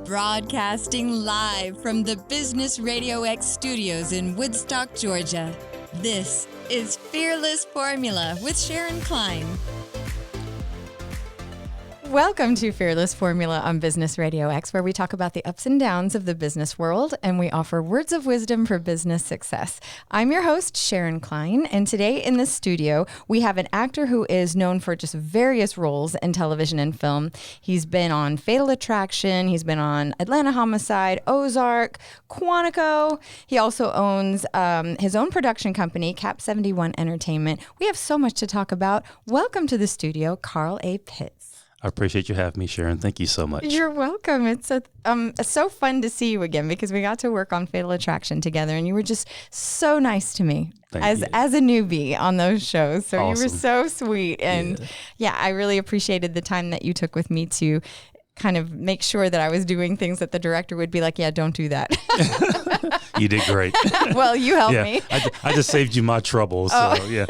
Broadcasting live from the Business RadioX studios in Woodstock, Georgia. This is Fearless Formula with Sharon Klein. Welcome to Fearless Formula on Business RadioX, where we talk about the ups and downs of the business world and we offer words of wisdom for business success. I'm your host, Sharon Klein, and today in the studio, we have an actor who is known for just various roles in television and film. He's been on Fatal Attraction, he's been on Atlanta Homicide, Ozark, Quantico. He also owns his own production company, CAP71 Entertainment. We have so much to talk about. Welcome to the studio, Carl A. Pitts. I appreciate you having me, Sharon. Thank you so much. You're welcome. It's so fun to see you again because we got to work on Fatal Attraction together, and you were just so nice to me as a newbie on those shows. So awesome. You were so sweet, and yeah, I really appreciated the time that you took with me to kind of make sure that I was doing things that the director would be like, yeah, don't do that. You did great. Well, you helped me. I just saved you my trouble. So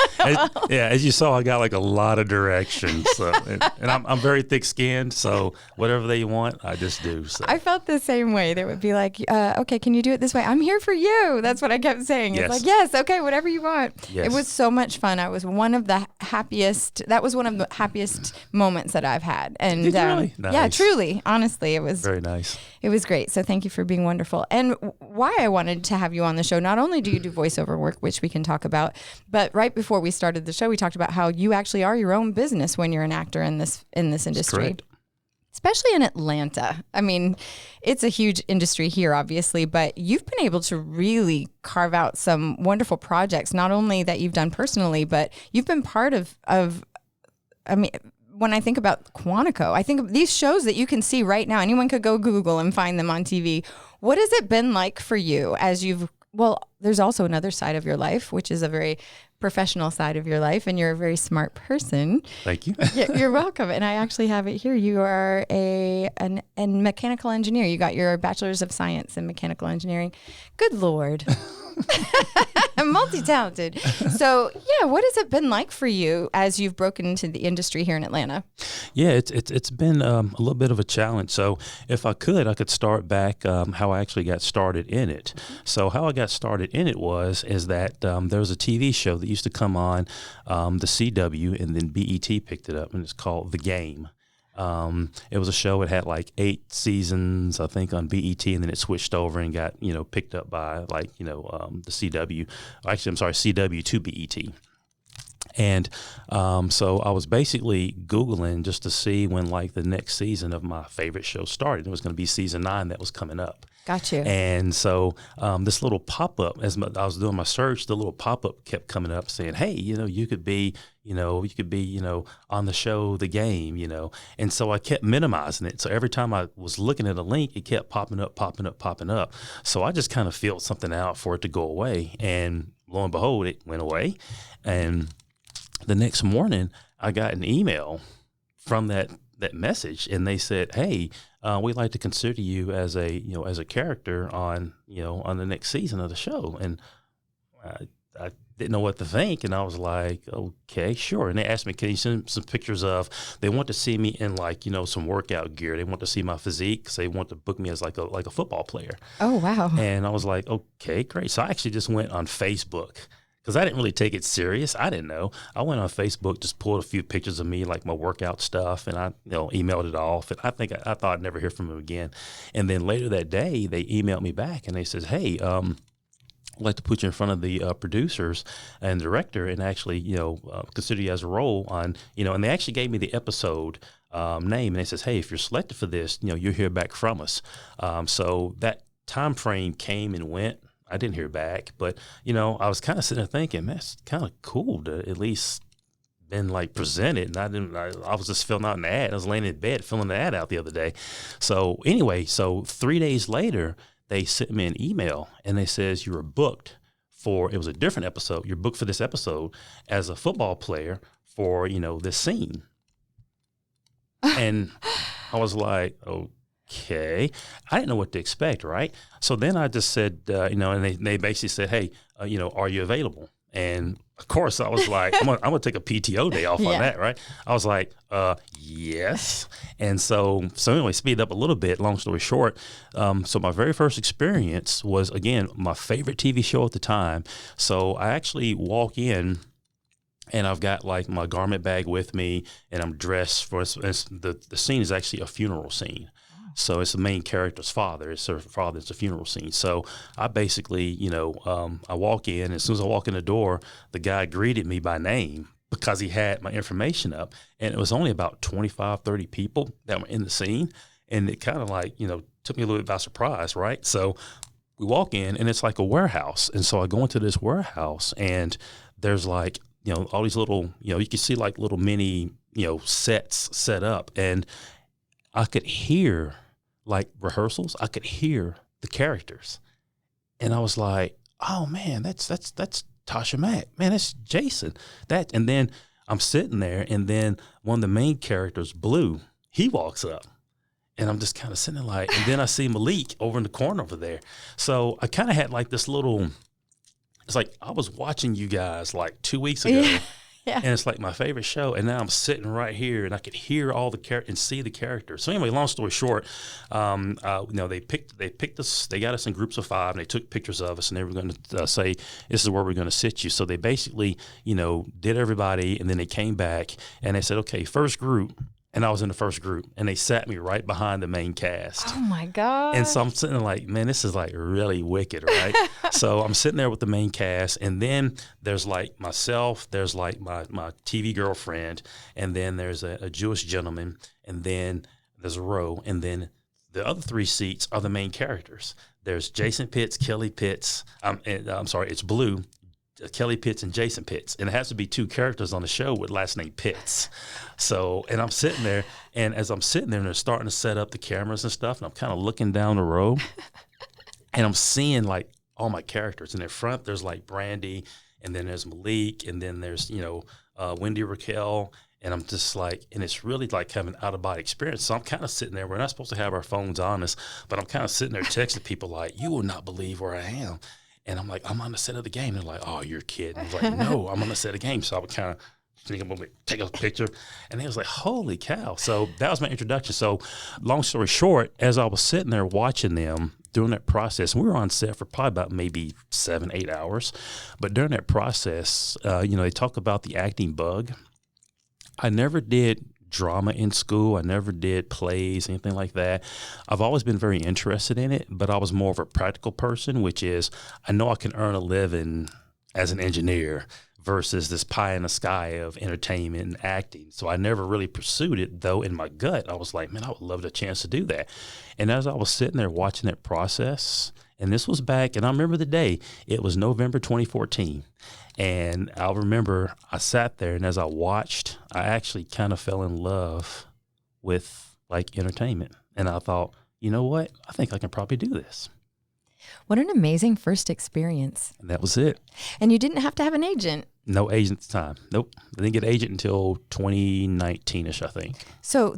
as you saw, I got like a lot of directions. So, and I'm very thick-skinned, so whatever they want, I just do. So. I felt the same way. They would be like, okay, can you do it this way? I'm here for you. That's what I kept saying. Yes. It's like, yes, okay, whatever you want. Yes. It was so much fun. I was one of the happiest. That was one of the happiest moments that I've had. And did you really? Nice. Yeah, truly, honestly, it was very nice. It was great. So thank you for being wonderful. And why I wanted to have you on the show, not only do you do voiceover work, which we can talk about, but right before we started the show, we talked about how you actually are your own business when you're an actor in this industry. Especially in Atlanta. I mean, it's a huge industry here, obviously, but you've been able to really carve out some wonderful projects, not only that you've done personally, but you've been part of I mean, when I think about Quantico, I think of these shows that you can see right now. Anyone could go Google and find them on TV. What has it been like for you there's also another side of your life, which is a very professional side of your life, and you're a very smart person. Thank you. You're welcome. And I actually have it here. You are a mechanical engineer. You got your bachelor's of science in mechanical engineering. Good Lord. Multi-talented. So what has it been like for you as you've broken into the industry here in Atlanta? Yeah, it's been a little bit of a challenge. So if I could start back how I actually got started in it. So how I got started in it is that there was a TV show that used to come on the CW, and then BET picked it up, and it's called The Game. It was a show. It had like 8 seasons, I think, on BET, and then it switched over and got, picked up by the CW. Actually, I'm sorry, CW to BET. And so I was basically Googling just to see when like the next season of my favorite show started. It was going to be season 9 that was coming up. Got you. And so this little pop-up, as I was doing my search, the little pop-up kept coming up saying, hey, you could be on the show, The Game, And so I kept minimizing it. So every time I was looking at a link, it kept popping up. So I just kind of filled something out for it to go away. And lo and behold, it went away. And the next morning, I got an email from that message, and they said, hey, we'd like to consider you as a character on the next season of the show. And I didn't know what to think, and I was like, okay, sure. And they asked me, can you send some pictures of, they want to see me in some workout gear. They want to see my physique because they want to book me as like a football player. Oh, wow. And I was like, okay, great. So I actually just went on Facebook because I didn't really take it serious. I didn't know. I went on Facebook, just pulled a few pictures of me, like my workout stuff, and I emailed it off. And I thought I'd never hear from them again. And then later that day, they emailed me back, and they says, hey, I'd like to put you in front of the producers and director and actually, consider you as a role on, and they actually gave me the episode name. And they says, hey, if you're selected for this, you'll hear back from us. So that time frame came and went. I didn't hear back, but, I was kind of sitting there thinking, man, it's kind of cool to at least been like presented. And I was just filling out an ad. I was laying in bed filling the ad out the other day. So anyway, 3 days later, they sent me an email and they says, you were booked it was a different episode. You're booked for this episode as a football player for, this scene. And I was like, okay. I didn't know what to expect, right? So then I just said, and they basically said, hey, are you available? And of course, I was like, I'm gonna take a PTO day off on that, right? I was like, yes. And so anyway, speed up a little bit. Long story short, so my very first experience was, again, my favorite TV show at the time. So I actually walk in, and I've got like my garment bag with me, and I'm dressed for the scene is actually a funeral scene. So it's the main character's father. It's her father. It's a funeral scene. So I basically, I walk in. As soon as I walk in the door, the guy greeted me by name because he had my information up. And it was only about 25, 30 people that were in the scene. And it kind of like, took me a little bit by surprise, right? So we walk in, and it's like a warehouse. And so I go into this warehouse, and there's like, all these little, you can see like little mini, sets set up. And I could hear like rehearsals. I could hear the characters, and I was like, "Oh man, that's Tasha Mack. Man, that's Jason." And then I'm sitting there, and then one of the main characters, Blue, he walks up, and I'm just kind of sitting there like, and then I see Malik over in the corner over there. So I kind of had like this little. It's like I was watching you guys like 2 weeks ago. Yeah. And it's like my favorite show, and now I'm sitting right here, and I could hear all the characters and see the characters. So anyway, long story short, they picked us. They got us in groups of 5, and they took pictures of us, and they were going to say, "This is where we're going to sit you." So they basically, did everybody, and then they came back, and they said, "Okay, first group." And I was in the first group, and they sat me right behind the main cast. Oh my God. And so I'm sitting there like, man, this is like really wicked, right? So I'm sitting there with the main cast, and then there's like myself, there's like my TV girlfriend, and then there's a Jewish gentleman, and then there's a row, and then the other 3 seats are the main characters. There's Jason Pitts, Kelly Pitts, it's Blue, Kelly Pitts and Jason Pitts, and it has to be 2 characters on the show with last name Pitts. So, and I'm sitting there, and as I'm sitting there, and they're starting to set up the cameras and stuff, and I'm kind of looking down the row, and I'm seeing like all my characters. And in front, there's like Brandy, and then there's Malik, and then there's Wendy Raquel, and I'm just like, and it's really like having an out of body experience. So I'm kind of sitting there. We're not supposed to have our phones on us, but I'm kind of sitting there texting people like, "You will not believe where I am." And I'm like, "I'm on the set of the game." They're like, "Oh, you're kidding." I was like, "No, I'm on the set of the game." So I would kind of think I'm going to take a picture. And they was like, "Holy cow." So that was my introduction. So long story short, as I was sitting there watching them during that process, and we were on set for probably about maybe 7-8 hours. But during that process, they talk about the acting bug. I never did drama in school. I never did plays, anything like that. I've always been very interested in it, but I was more of a practical person, which is I know I can earn a living as an engineer versus this pie in the sky of entertainment and acting. So I never really pursued it, though in my gut, I was like, man, I would love the chance to do that. And as I was sitting there watching that process, and this was back, and I remember the day, it was November 2014. And I'll remember I sat there, and as I watched, I actually kind of fell in love with like entertainment. And I thought, you know what? I think I can probably do this. What an amazing first experience. And that was it. And you didn't have to have an agent. No agent at the time. Nope. I didn't get an agent until 2019-ish, I think. So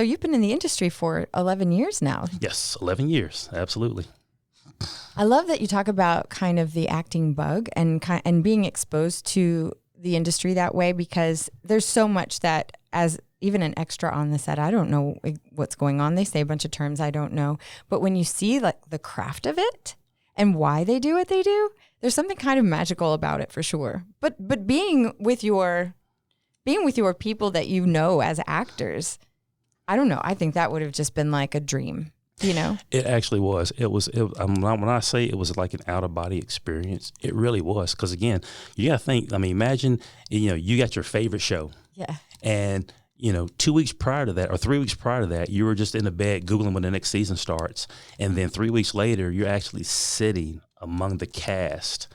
you've been in the industry for 11 years now. Yes, 11 years. Absolutely. I love that you talk about kind of the acting bug and being exposed to the industry that way, because there's so much that as even an extra on the set, I don't know what's going on. They say a bunch of terms I don't know. But when you see like the craft of it and why they do what they do, there's something kind of magical about it for sure. But being with your people that you know as actors, I don't know. I think that would have just been like a dream. It actually was. When I say it was like an out of body experience, it really was. Because again, you got to think. I mean, imagine you got your favorite show, and 2 weeks prior to that, or 3 weeks prior to that, you were just in the bed Googling when the next season starts, and then 3 weeks later, you're actually sitting among the cast.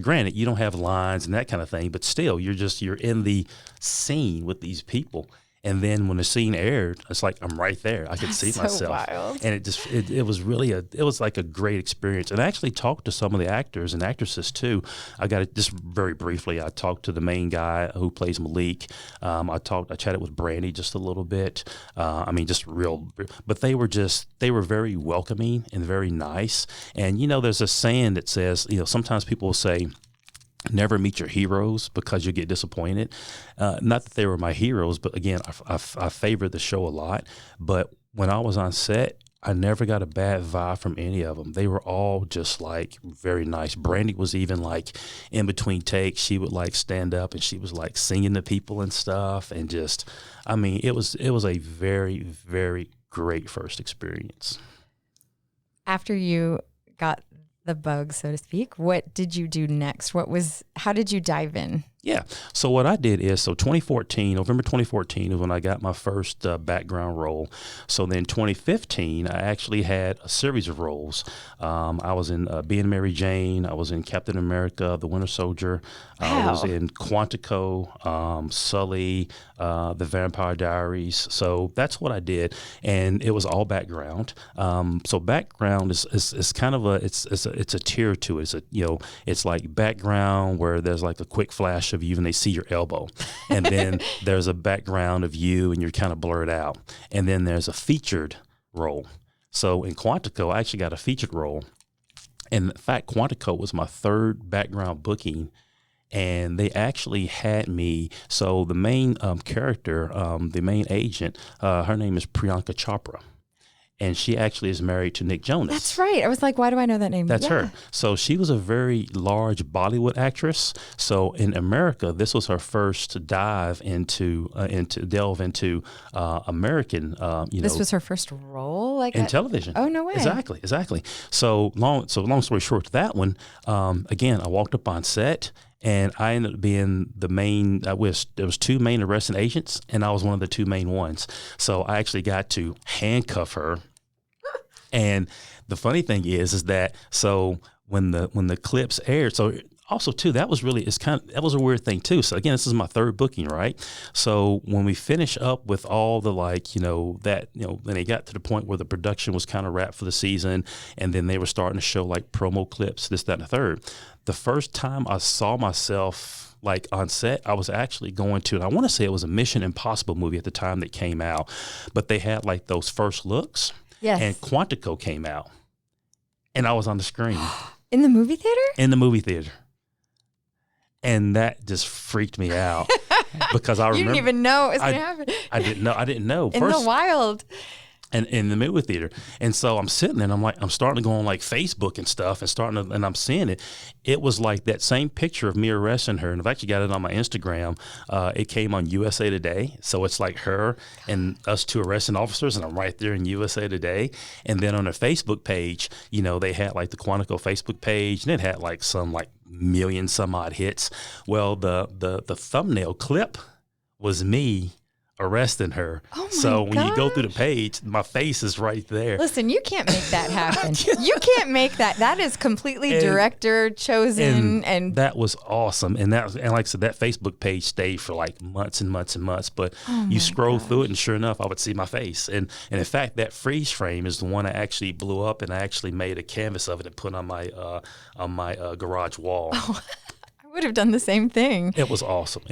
Granted, you don't have lines and that kind of thing, but still, you're in the scene with these people. And then when the scene aired, it's like I'm right there. I could see myself, wild. And it was really it was like a great experience. And I actually talked to some of the actors and actresses too. I got it just very briefly. I talked to the main guy who plays Malik. I chatted with Brandy just a little bit. But they were very welcoming and very nice. And there's a saying that says, sometimes people will say, never meet your heroes because you get disappointed. Not that they were my heroes, but again, I favored the show a lot. But when I was on set, I never got a bad vibe from any of them. They were all just like very nice. Brandy was even like in between takes, she would like stand up and she was like singing to people and stuff. And just, I mean, it was a very, very great first experience. After you got the bug, so to speak, what did you do next? How did you dive in? Yeah. So what I did is, November 2014 is when I got my first background role. So then 2015, I actually had a series of roles. I was in Being Mary Jane. I was in Captain America, The Winter Soldier. I was in Quantico, Sully, The Vampire Diaries. So that's what I did. And it was all background. So background is kind of it's a tier to it. It's like background where there's like a quick flash of you and they see your elbow, and then there's a background of you and you're kind of blurred out, and then there's a featured role. So in Quantico, I actually got a featured role, and in fact Quantico was my third background booking, and they actually had me. So the main character, the main agent, her name is Priyanka Chopra. And she actually is married to Nick Jonas. That's right. I was like, why do I know that name? That's her. So she was a very large Bollywood actress. So in America, this was her first dive into American. This was her first role, like in television. Oh, no way! Exactly. So long story short, that one. Again, I walked up on set. And I ended up being the main. There was two main arresting agents, and I was one of the two main ones. So I actually got to handcuff her. And the funny thing is that when the clips aired, so also too, that was a weird thing too. So again, this is my third booking, right? So when we finish up with all the when they got to the point where the production was kind of wrapped for the season, and then they were starting to show like promo clips, this, that, and the third. The first time I saw myself like on set, I was actually going to, and I want to say it was a Mission Impossible movie at the time that came out, but they had like those first looks. Yes. And Quantico came out, and I was on the screen. In the movie theater? In the movie theater. And that just freaked me out because I remember. You didn't even know it was going to happen. I didn't know. In the wild. And in the movie theater. And so I'm sitting there and I'm starting to go on like Facebook and stuff and I'm seeing it. It was like that same picture of me arresting her. And I've actually got it on my Instagram. It came on USA Today. So it's like her and us two arresting officers, and I'm right there in USA Today. And then on their Facebook page, they had like the Quantico Facebook page, and it had like some like million some odd hits. Well, the thumbnail clip was me arresting her. Oh my so when you go gosh. through the page, my face is right there. Listen, you can't make that happen. You can't make that. That is completely director chosen, and that was awesome. And like I said, that Facebook page stayed for like months and months and months. But you scroll through it, and sure enough, I would see my face. And in fact, that freeze frame is the one I actually blew up, and I actually made a canvas of it and put on my garage wall. I would have done the same thing. It was awesome.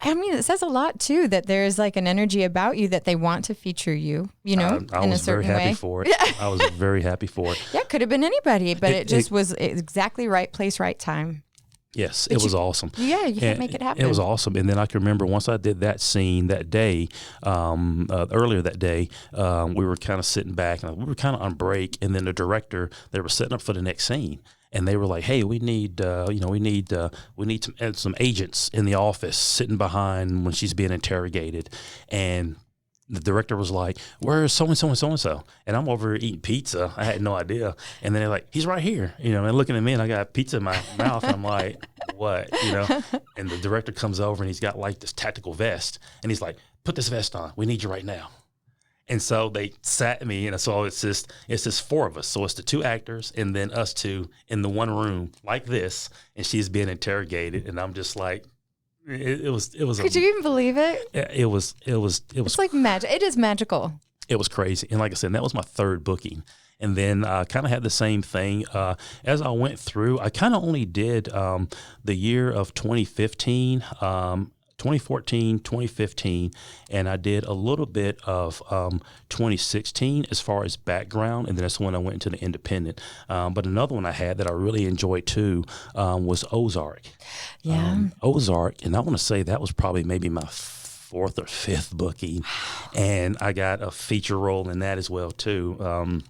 I mean, it says a lot too that there's like an energy about you that they want to feature you, in a certain way. I was very happy for it. I was very happy for it. Yeah, it could have been anybody, but it just was exactly right place, right time. Yes, it was awesome. Yeah, you can't make it happen. It was awesome. And then I can remember once I did that scene that day, earlier that day, we were kind of sitting back and we were kind of on break. And then the director, they were setting up for the next scene. And they were like, "Hey, we need some agents in the office sitting behind when she's being interrogated." And the director was like, "Where's so and so and so and so?" And I'm over here eating pizza. I had no idea. And then they're like, "He's right here," and looking at me, and I got pizza in my mouth. And I'm like, "What?" And the director comes over, and he's got like this tactical vest, and he's like, "Put this vest on. We need you right now." And so they sat me, and so it's just four of us. So it's the two actors and then us two in the one room like this, and she's being interrogated, and I'm just like, it was. Could you even believe it? It was. It's like magic. It is magical. It was crazy, and like I said, that was my third booking. And then I kind of had the same thing. As I went through, I kind of only did the year of 2015. 2014, 2015, and I did a little bit of 2016 as far as background, and then that's when I went into the independent. But another one I had that I really enjoyed too was Ozark. Yeah. Ozark, and I want to say that was probably maybe my fourth or fifth booking, and I got a feature role in that as well too.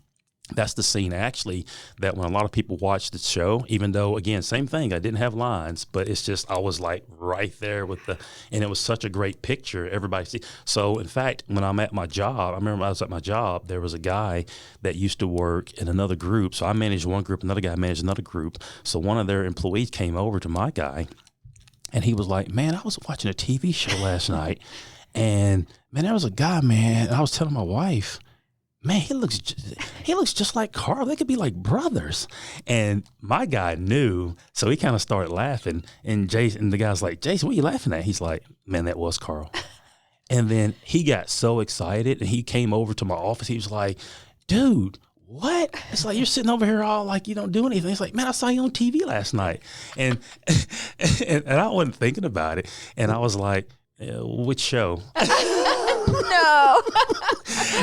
That's the scene actually that when a lot of people watch the show, even though again, same thing, I didn't have lines, but it's just, I was like right there with and it was such a great picture. Everybody see. So in fact, when I'm at my job, I remember I was at my job, there was a guy that used to work in another group. So I managed one group, another guy managed another group. So one of their employees came over to my guy and he was like, man, I was watching a TV show last night and man, there was a guy, man, and I was telling my wife, man, he looks just like Carl. They could be like brothers. And my guy knew, so he kind of started laughing. And Jason, the guy's like, Jason, what are you laughing at? He's like, man, that was Carl. And then he got so excited, and he came over to my office. He was like, dude, what? It's like, you're sitting over here all like you don't do anything. He's like, man, I saw you on TV last night. And I wasn't thinking about it. And I was like, which show? No.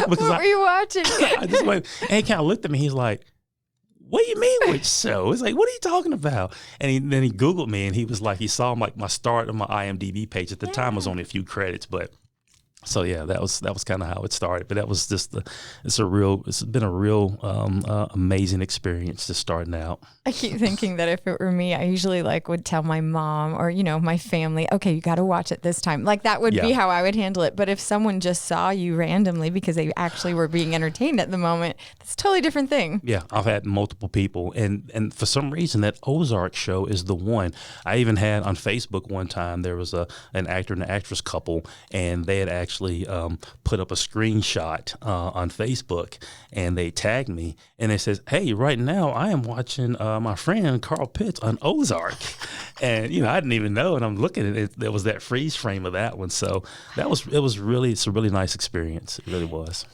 What were you watching? I just went, and he kind of looked at me. He's like, what do you mean which show? It's like, what are you talking about? And then he Googled me, and he was like, he saw like my start on my IMDb page. At the time, it was only a few credits, but so yeah, that was kind of how it started. But that was just it's been a real amazing experience just starting out. I keep thinking that if it were me, I usually would tell my mom or, my family, okay, you got to watch it this time. Like that would be how I would handle it. But if someone just saw you randomly because they actually were being entertained at the moment, it's a totally different thing. Yeah, I've had multiple people. And for some reason, that Ozark show is the one. I even had on Facebook one time, there was an actor and an actress couple, and they had actually put up a screenshot on Facebook, and they tagged me, and it says, hey, right now I am watching my friend Carl Pitts on Ozark. And I didn't even know, and I'm looking at it, there was that freeze frame of that one. So it's a really nice experience. It really was.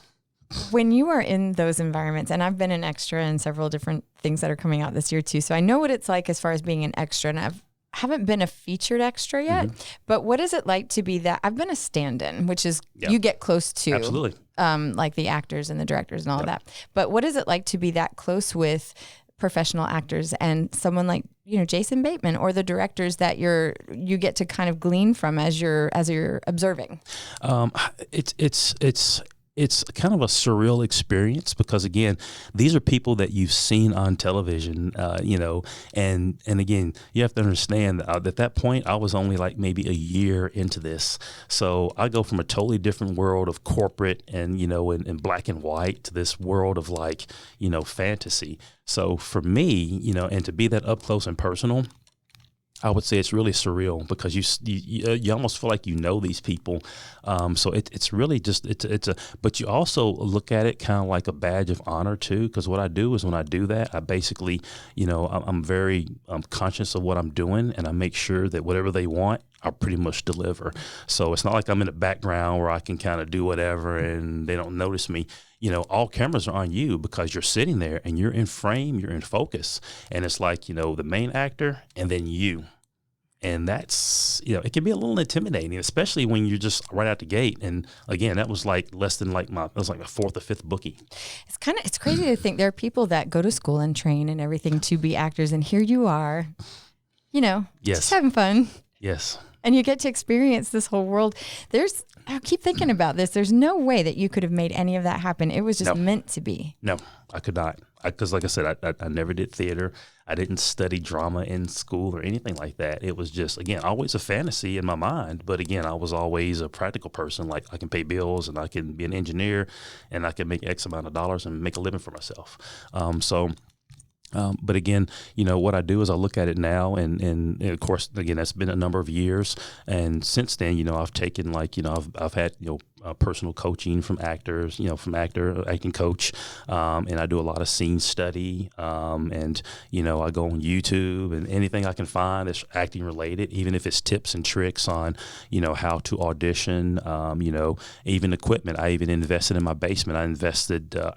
When you are in those environments, and I've been an extra in several different things that are coming out this year too, so I know what it's like as far as being an extra, and haven't been a featured extra yet, but what is it like to be that? I've been a stand-in, which is you get close to absolutely like the actors and the directors and all of that. But what is it like to be that close with professional actors and someone like Jason Bateman or the directors that you get to kind of glean from as you're observing? It's kind of a surreal experience because, again, these are people that you've seen on television, and again, you have to understand that at that point, I was only like maybe a year into this. So I go from a totally different world of corporate and, in black and white to this world of fantasy. So for me, and to be that up close and personal, I would say it's really surreal because you almost feel like these people. So it's really just but you also look at it kind of like a badge of honor too, because what I do is when I do that, I basically, I'm very conscious of what I'm doing, and I make sure that whatever they want, I pretty much deliver. So it's not like I'm in the background where I can kind of do whatever and they don't notice me. All cameras are on you because you're sitting there and you're in frame, you're in focus. And it's like, the main actor and then you. And that's, it can be a little intimidating, especially when you're just right out the gate. And again, that was like less than that was like a fourth or fifth bookie. It's crazy to think there are people that go to school and train and everything to be actors. And here you are, just having fun. Yes. And you get to experience this whole world. I keep thinking about this. There's no way that you could have made any of that happen. It was just meant to be. No, I could not. Because like I said, I never did theater. I didn't study drama in school or anything like that. It was just, again, always a fantasy in my mind. But again, I was always a practical person. Like I can pay bills and I can be an engineer and I can make X amount of dollars and make a living for myself. But again, what I do is I look at it now and of course, again, that's been a number of years. And since then, I've taken I've had, personal coaching from actors, from acting coach. And I do a lot of scene study. And, I go on YouTube and anything I can find that's acting related, even if it's tips and tricks on, how to audition, even equipment. I even invested in my basement. I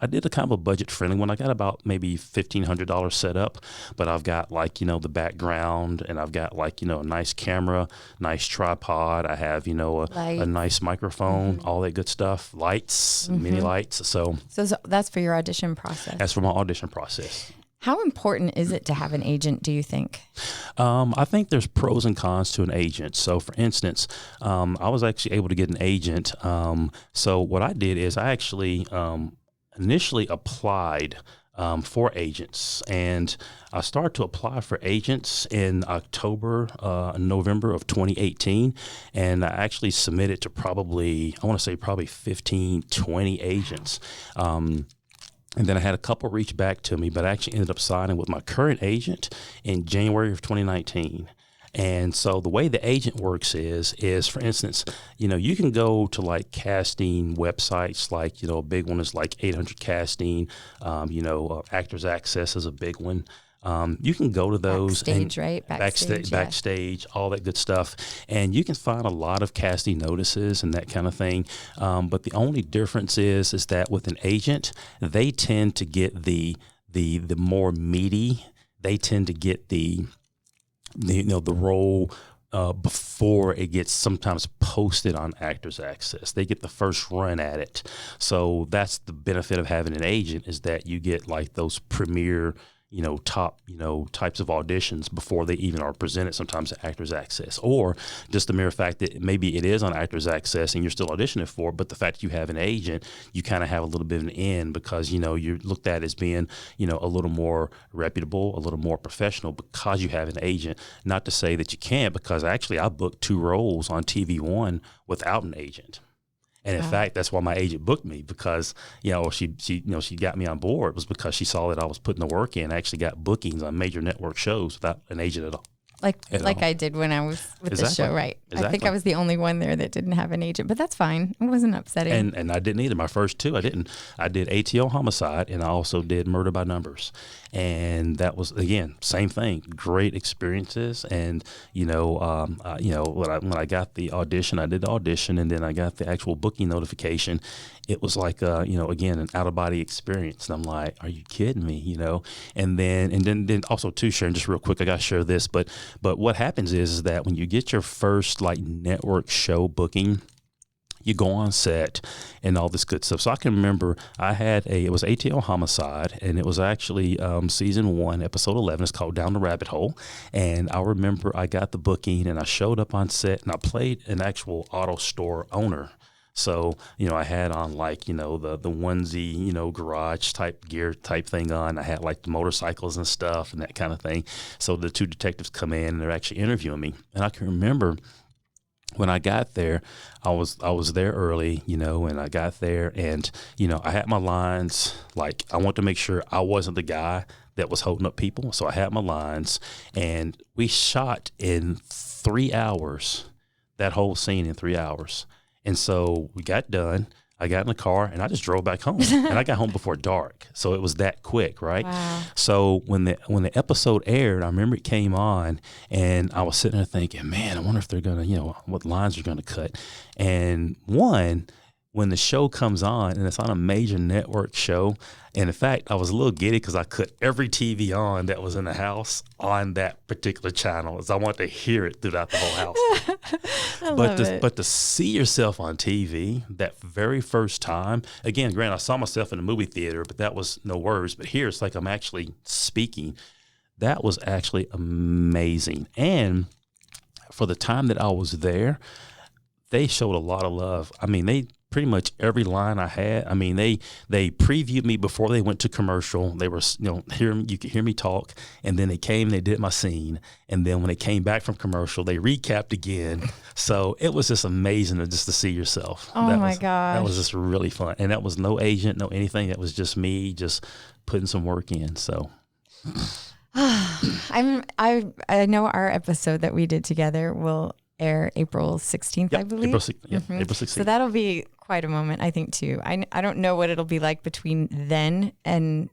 did a kind of a budget friendly one. I got about maybe $1,500 set up, but I've got the background, and I've got a nice camera, nice tripod. I have, a nice microphone, all that good stuff, lights, mini lights. So that's for your audition process. That's for my audition process. How important is it to have an agent, do you think? I think there's pros and cons to an agent. So, for instance, I was actually able to get an agent. So what I did is I actually initially applied for agents, and I started to apply for agents in November of 2018, and I actually submitted to probably 15, 20 agents. And then I had a couple reach back to me, but I actually ended up signing with my current agent in January of 2019. And so the way the agent works is for instance, you can go to casting websites, a big one is 800 Casting, Actors Access is a big one. You can go to those backstage, all that good stuff. And you can find a lot of casting notices and that kind of thing. But the only difference is that with an agent, they tend to get the more meaty, they tend to get the role before it gets sometimes posted on Actors Access. They get the first run at it. So that's the benefit of having an agent, is that you get those premier top, types of auditions before they even are presented sometimes at Actors Access, or just the mere fact that maybe it is on Actors Access and you're still auditioning for it, but the fact that you have an agent, you kind of have a little bit of an in, because, you're looked at as being, a little more reputable, a little more professional because you have an agent. Not to say that you can't, because actually I booked 2 roles on TV1 without an agent. And in fact, that's why my agent booked me, because, she got me on board, was because she saw that I was putting the work in. I actually got bookings on major network shows without an agent at all. Like I did when I was with the show, right? Exactly. I think I was the only one there that didn't have an agent, but that's fine. It wasn't upsetting. And I didn't either. My first 2, I didn't. I did ATO Homicide, and I also did Murder by Numbers. And that was, again, same thing. Great experiences. And, when I got the audition, I did the audition, and then I got the actual booking notification. It was again, an out-of-body experience. And I'm like, are you kidding me, And then also, too, Sharon, just real quick, I got to share this, but what happens is that when you get your first network show booking, you go on set and all this good stuff. So I can remember it was ATL Homicide, and it was actually season 1, episode 11. It's called Down the Rabbit Hole. And I remember I got the booking, and I showed up on set, and I played an actual auto store owner. So, I had on the onesie, garage type gear type thing on. I had the motorcycles and stuff and that kind of thing. So the 2 detectives come in, and they're actually interviewing me. And I can remember when I got there, I was there early, and I got there, and, I had my lines. I wanted to make sure I wasn't the guy that was holding up people. So I had my lines, and we shot in 3 hours, that whole scene in 3 hours. And so we got done. I got in the car, and I just drove back home. And I got home before dark, so it was that quick, right? Wow. So when the episode aired, I remember it came on, and I was sitting there thinking, man, I wonder if they're gonna, what lines are gonna cut. And when the show comes on, and it's on a major network show, and in fact, I was a little giddy because I cut every TV on that was in the house on that particular channel, as I wanted to hear it throughout the whole house. But to see yourself on TV that very first time, again, granted, I saw myself in a movie theater, but that was no words. But here, it's like I'm actually speaking. That was actually amazing. And for the time that I was there, they showed a lot of love. I mean, they pretty much every line I had. I mean, they previewed me before they went to commercial. They were, you could hear me talk, and then they came, they did my scene, and then when they came back from commercial, they recapped again. So it was just amazing to see yourself. Oh my gosh, that was just really fun, and that was no agent, no anything. That was just me, just putting some work in. So. I know our episode that we did together will air April 16th, I believe. April 16th. So that'll be quite a moment, I think, too. I don't know what it'll be like between then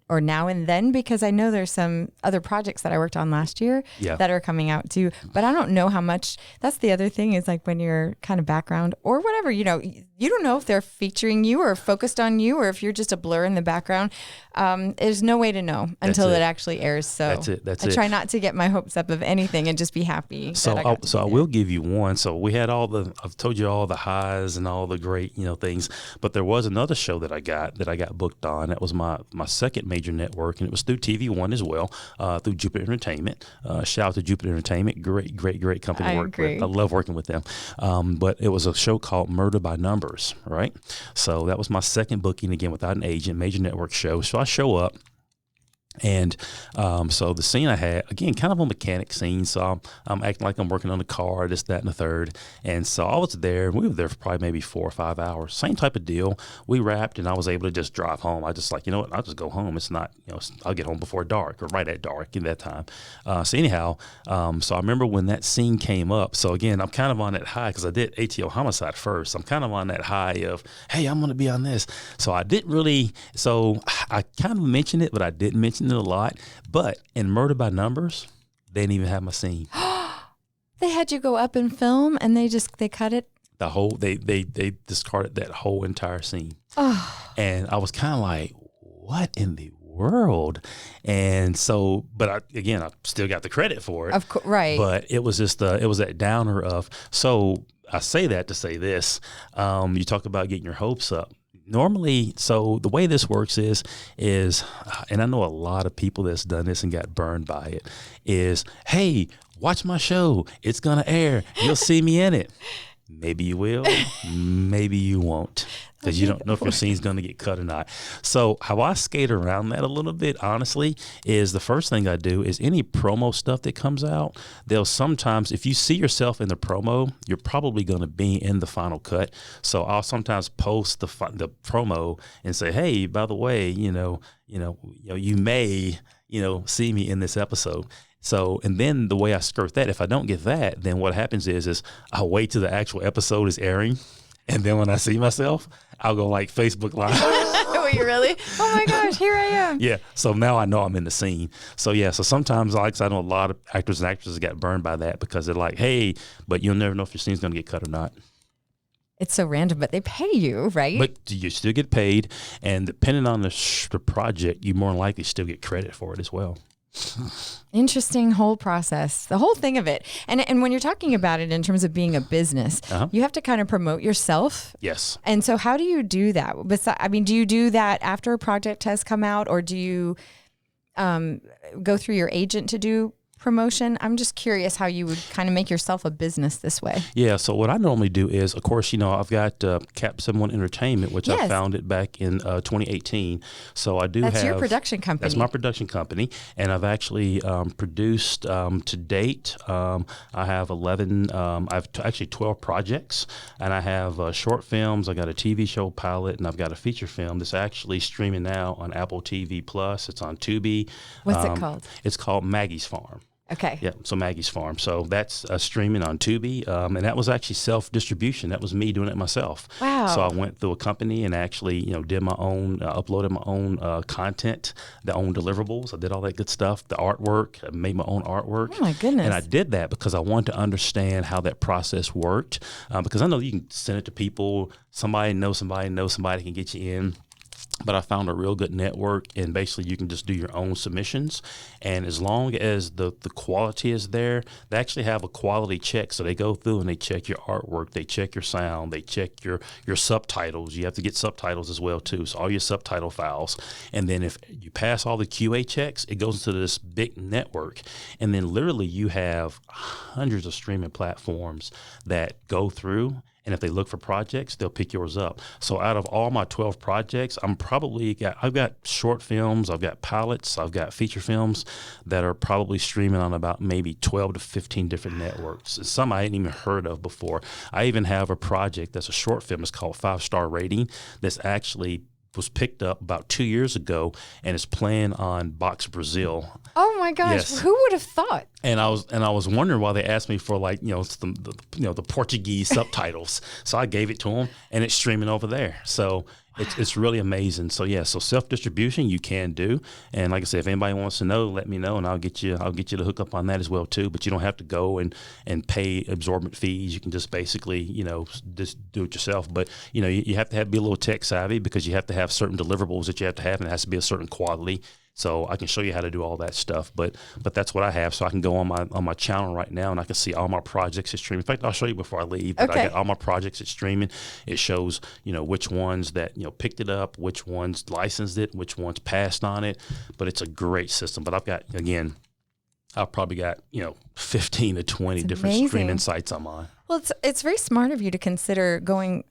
or now and then, because I know there's some other projects that I worked on last year that are coming out too, but I don't know how much. That's the other thing, is like when you're kind of background or whatever, you don't know if they're featuring you or focused on you, or if you're just a blur in the background. There's no way to know until it actually airs. So I try not to get my hopes up of anything and just be happy. So I will give you one. So we had I've told you all the highs and all the great, things, but there was another show that I got booked on. That was my second major network, and it was through TV1 as well, through Jupiter Entertainment. Shout out to Jupiter Entertainment. Great company to work with. I love working with them. But it was a show called Murder by Numbers, right? So that was my second booking, again, without an agent, major network show. So I show up. And so the scene I had, again, kind of a mechanic scene. So I'm acting like I'm working on a car, this, that, and the third. And so I was there. We were there for probably maybe 4 or 5 hours. Same type of deal. We wrapped, and I was able to just drive home. I just like, I'll just go home. It's not, I'll get home before dark or right at dark in that time. So anyhow, so I remember when that scene came up. So again, I'm kind of on that high because I did ATO Homicide first. I'm kind of on that high of, hey, I'm going to be on this. So I didn't really, so I kind of mentioned it, but I didn't mention it a lot. But in Murder by Numbers, they didn't even have my scene. They had you go up and film, and they cut it. The whole they discarded that whole entire scene. Oh. And I was kind of like, what in the world? And so, but I still got the credit for it. Of course, right. But it was just it was that downer of, so I say that to say this. You talk about getting your hopes up. Normally, so the way this works is, and I know a lot of people that's done this and got burned by it, is, hey, watch my show. It's going to air. You'll see me in it. Maybe you will, maybe you won't, because you don't know if your scene's going to get cut or not. So how I skate around that a little bit, honestly, is the first thing I do is any promo stuff that comes out, they'll sometimes, if you see yourself in the promo, you're probably going to be in the final cut. So I'll sometimes post the promo and say, hey, by the way, you may, see me in this episode. So, and then the way I skirt that, if I don't get that, then what happens is I'll wait till the actual episode is airing. And then when I see myself, I'll go like Facebook Live. Were you really? Oh my gosh, here I am. Yeah. So now I know I'm in the scene. So yeah. So sometimes, I know a lot of actors and actresses get burned by that because they're like, hey, but you'll never know if your scene's going to get cut or not. It's so random, but they pay you, right? But you still get paid. And depending on the project, you more than likely still get credit for it as well. Interesting whole process, the whole thing of it. And when you're talking about it in terms of being a business, you have to kind of promote yourself. Yes. And so how do you do that? Do you do that after a project has come out, or do you go through your agent to do promotion? I'm just curious how you would kind of make yourself a business this way. Yeah. So what I normally do is, of course, I've got CAP71 Entertainment, which I founded back in 2018. So I do That's your production company. That's my production company. And I've actually produced to date, I have 11, I've actually 12 projects, and I have short films. I got a TV show pilot, and I've got a feature film that's actually streaming now on Apple TV Plus. It's on Tubi. What's it called? It's called Maggie's Farm. Okay. Yeah, so Maggie's Farm. So that's streaming on Tubi, and that was actually self-distribution. That was me doing it myself. Wow. So I went through a company and actually, did my own, uploaded my own content, the own deliverables. I did all that good stuff, the artwork. I made my own artwork. Oh, my goodness. And I did that because I wanted to understand how that process worked, because I know you can send it to people. Somebody knows somebody can get you in. But I found a real good network, and basically you can just do your own submissions. And as long as the quality is there, they actually have a quality check. So they go through and they check your artwork, they check your sound, they check your subtitles. You have to get subtitles as well too. So all your subtitle files. And then if you pass all the QA checks, it goes into this big network. And then literally you have hundreds of streaming platforms that go through. And if they look for projects, they'll pick yours up. So out of all my 12 projects, I've got short films, I've got pilots, I've got feature films that are probably streaming on about maybe 12 to 15 different networks. And some I hadn't even heard of before. I even have a project that's a short film. It's called 5 Star Rating. That's actually was picked up about 2 years ago and is playing on Box Brazil. Oh my gosh, Yes. who would have thought? And I was wondering why they asked me for like the Portuguese subtitles. So I gave it to them, and it's streaming over there. So it's really amazing. So yeah, so self-distribution you can do, and like I said, if anybody wants to know, let me know, and I'll get you to hook up on that as well too. But you don't have to go and pay absorbent fees. You can just basically just do it yourself. But you have to be a little tech savvy, because you have to have certain deliverables that you have to have, and it has to be a certain quality. So I can show you how to do all that stuff, but that's what I have. So I can go on my channel right now, and I can see all my projects at streaming. In fact, I'll show you before I leave. But Okay. I got all my projects at streaming. It shows which ones that picked it up, which ones licensed it, which ones passed on it. But it's a great system. But I've probably got 15 to 20 different amazing. streaming sites I'm on. Well, it's very smart of you to consider going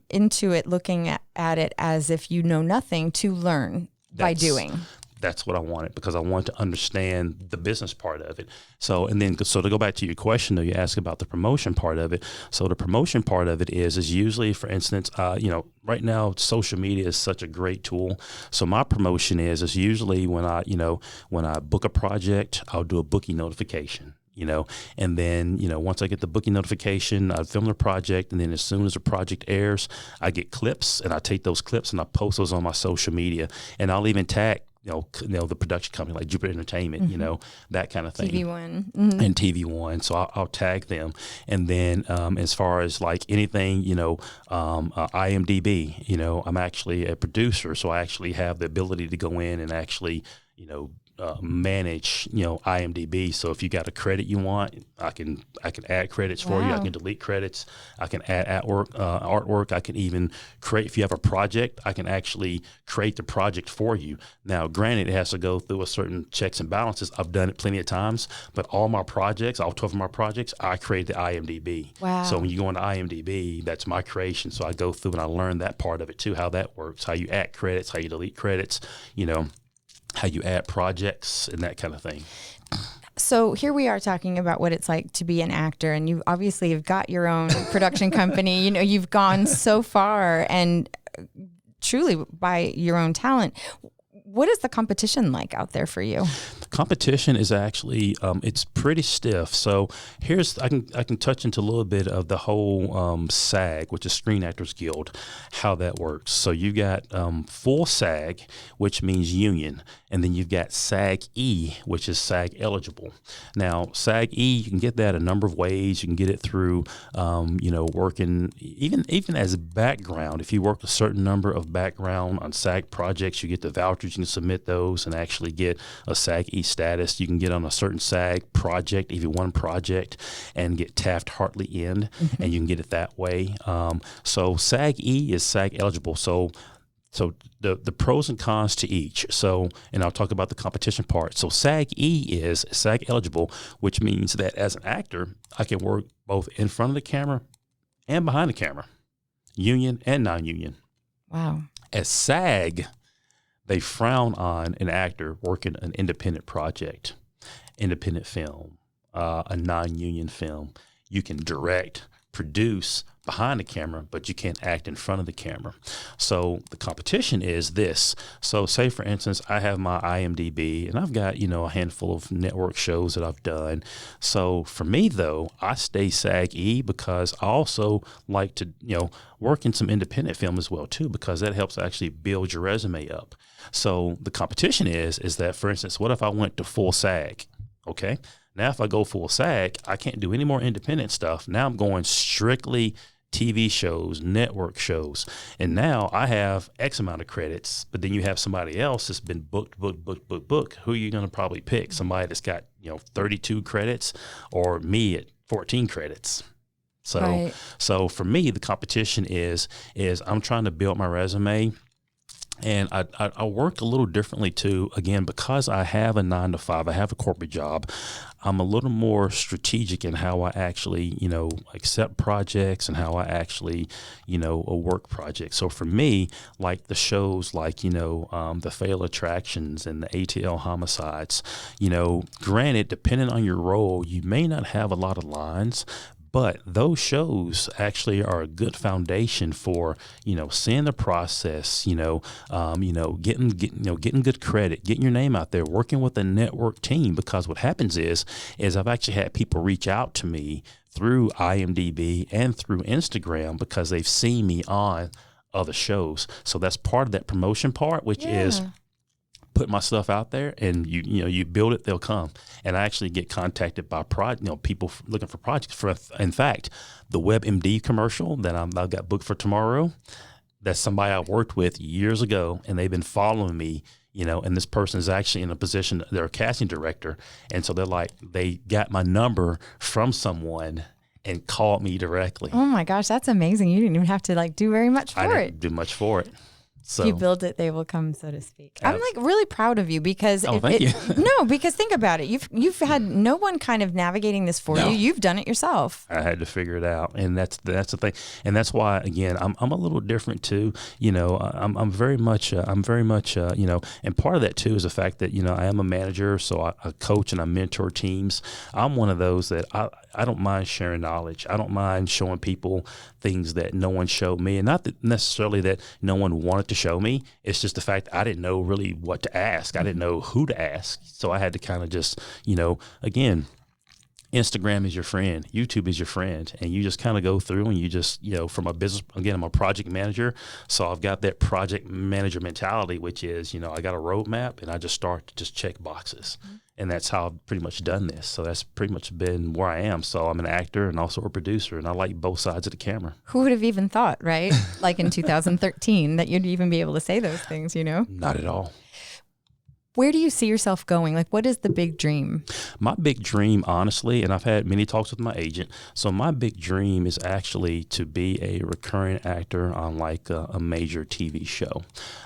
into it, looking at it as if you know nothing, to learn by doing. That's what I wanted, because I wanted to understand the business part of it. So to go back to your question, though, you asked about the promotion part of it. So the promotion part of it is usually, for instance, right now social media is such a great tool. So my promotion is usually when I book a project, I'll do a booking notification. And then, once I get the booking notification, I film the project. And then as soon as the project airs, I get clips, and I take those clips and I post those on my social media. And I'll even tag, the production company like Jupiter Entertainment, that kind of thing. TV1. Mm-hmm. And TV1. So I'll tag them. And then as far as like anything, IMDb, I'm actually a producer. So I actually have the ability to go in and actually, manage IMDb. So if you got a credit you want, I can add credits for you. I can delete credits. I can add artwork. I can even create, if you have a project, I can actually create the project for you. Now, granted, it has to go through a certain checks and balances. I've done it plenty of times, but all my projects, all 12 of my projects, I create the IMDb. Wow. So when you go into IMDb, that's my creation. So I go through and I learn that part of it too, how that works, how you add credits, how you delete credits, how you add projects and that kind of thing. So here we are talking about what it's like to be an actor, and you obviously have got your own production company. You've gone so far, and truly by your own talent. What is the competition like out there for you? The competition is actually it's pretty stiff. So I can touch into a little bit of the whole SAG, which is Screen Actors Guild, how that works. So you got full SAG, which means union, and then you've got SAG-E, which is SAG eligible. Now SAG-E, you can get that a number of ways. You can get it through working even as a background. If you work a certain number of background on SAG projects, you get the vouchers. You can submit those and actually get a SAG-E status. You can get on a certain SAG project, even one project, and get Taft-Hartley in, and you can get it that way. So SAG-E is SAG eligible. So the pros and cons to each. So, and I'll talk about the competition part. So SAG-E is SAG eligible, which means that as an actor, I can work both in front of the camera and behind the camera, union and non-union. Wow. As SAG, they frown on an actor working an independent project, independent film, a non-union film. You can direct, produce behind the camera, but you can't act in front of the camera. So the competition is this. So say, for instance, I have my IMDb, and I've got, a handful of network shows that I've done. So for me, though, I stay SAG-E because I also like to, work in some independent film as well, too, because that helps actually build your resume up. So the competition is that, for instance, what if I went to full SAG? Okay. Now, if I go full SAG, I can't do any more independent stuff. Now I'm going strictly TV shows, network shows. And now I have X amount of credits, but then you have somebody else that's been booked. Who are you going to probably pick? Somebody that's got, 32 credits, or me at 14 credits. So, Right. So for me, the competition is I'm trying to build my resume. And I work a little differently too, again, because I have a 9-to-5, I have a corporate job. I'm a little more strategic in how I actually, accept projects and how I actually, work projects. So for me, like the shows like, the Fatal Attractions and the ATL Homicides, granted, depending on your role, you may not have a lot of lines, But those shows actually are a good foundation for, seeing the process, getting good credit, getting your name out there, working with a network team. Because what happens is I've actually had people reach out to me through IMDb and through Instagram because they've seen me on other shows. So that's part of that promotion part, which is put my stuff out there, and you build it, they'll come. And I actually get contacted by people looking for projects. In fact, the WebMD commercial that I've got booked for tomorrow, that's somebody I worked with years ago, and they've been following me. And this person is actually in a position, they're a casting director, and so they got my number from someone and called me directly. Oh my gosh, that's amazing! You didn't even have to do very much for it. I didn't do much for it. So if you build it, they will come, so to speak. I'm really proud of you because thank you. No, because think about it. You've had no one kind of navigating this for you. You've done it yourself. I had to figure it out, and that's the thing, and that's why again I'm a little different too. I'm very much and part of that too is the fact that I am a manager, so I coach and I mentor teams. I'm one of those that I don't mind sharing knowledge. I don't mind showing people things that no one showed me, and not that necessarily that no one wanted to show me. It's just the fact that I didn't know really what to ask. I didn't know who to ask. So I had to kind of just, again, Instagram is your friend, YouTube is your friend, and you just kind of go through and you just, from a business, again, I'm a project manager. So I've got that project manager mentality, which is, I got a roadmap and I just start to just check boxes. Mm-hmm. And that's how I've pretty much done this. So that's pretty much been where I am. So I'm an actor and also a producer, and I like both sides of the camera. Who would have even thought, right? Like in 2013, that you'd even be able to say those things, Not at all. Where do you see yourself going? What is the big dream? My big dream, honestly, and I've had many talks with my agent, so my big dream is actually to be a recurring actor on a major TV show.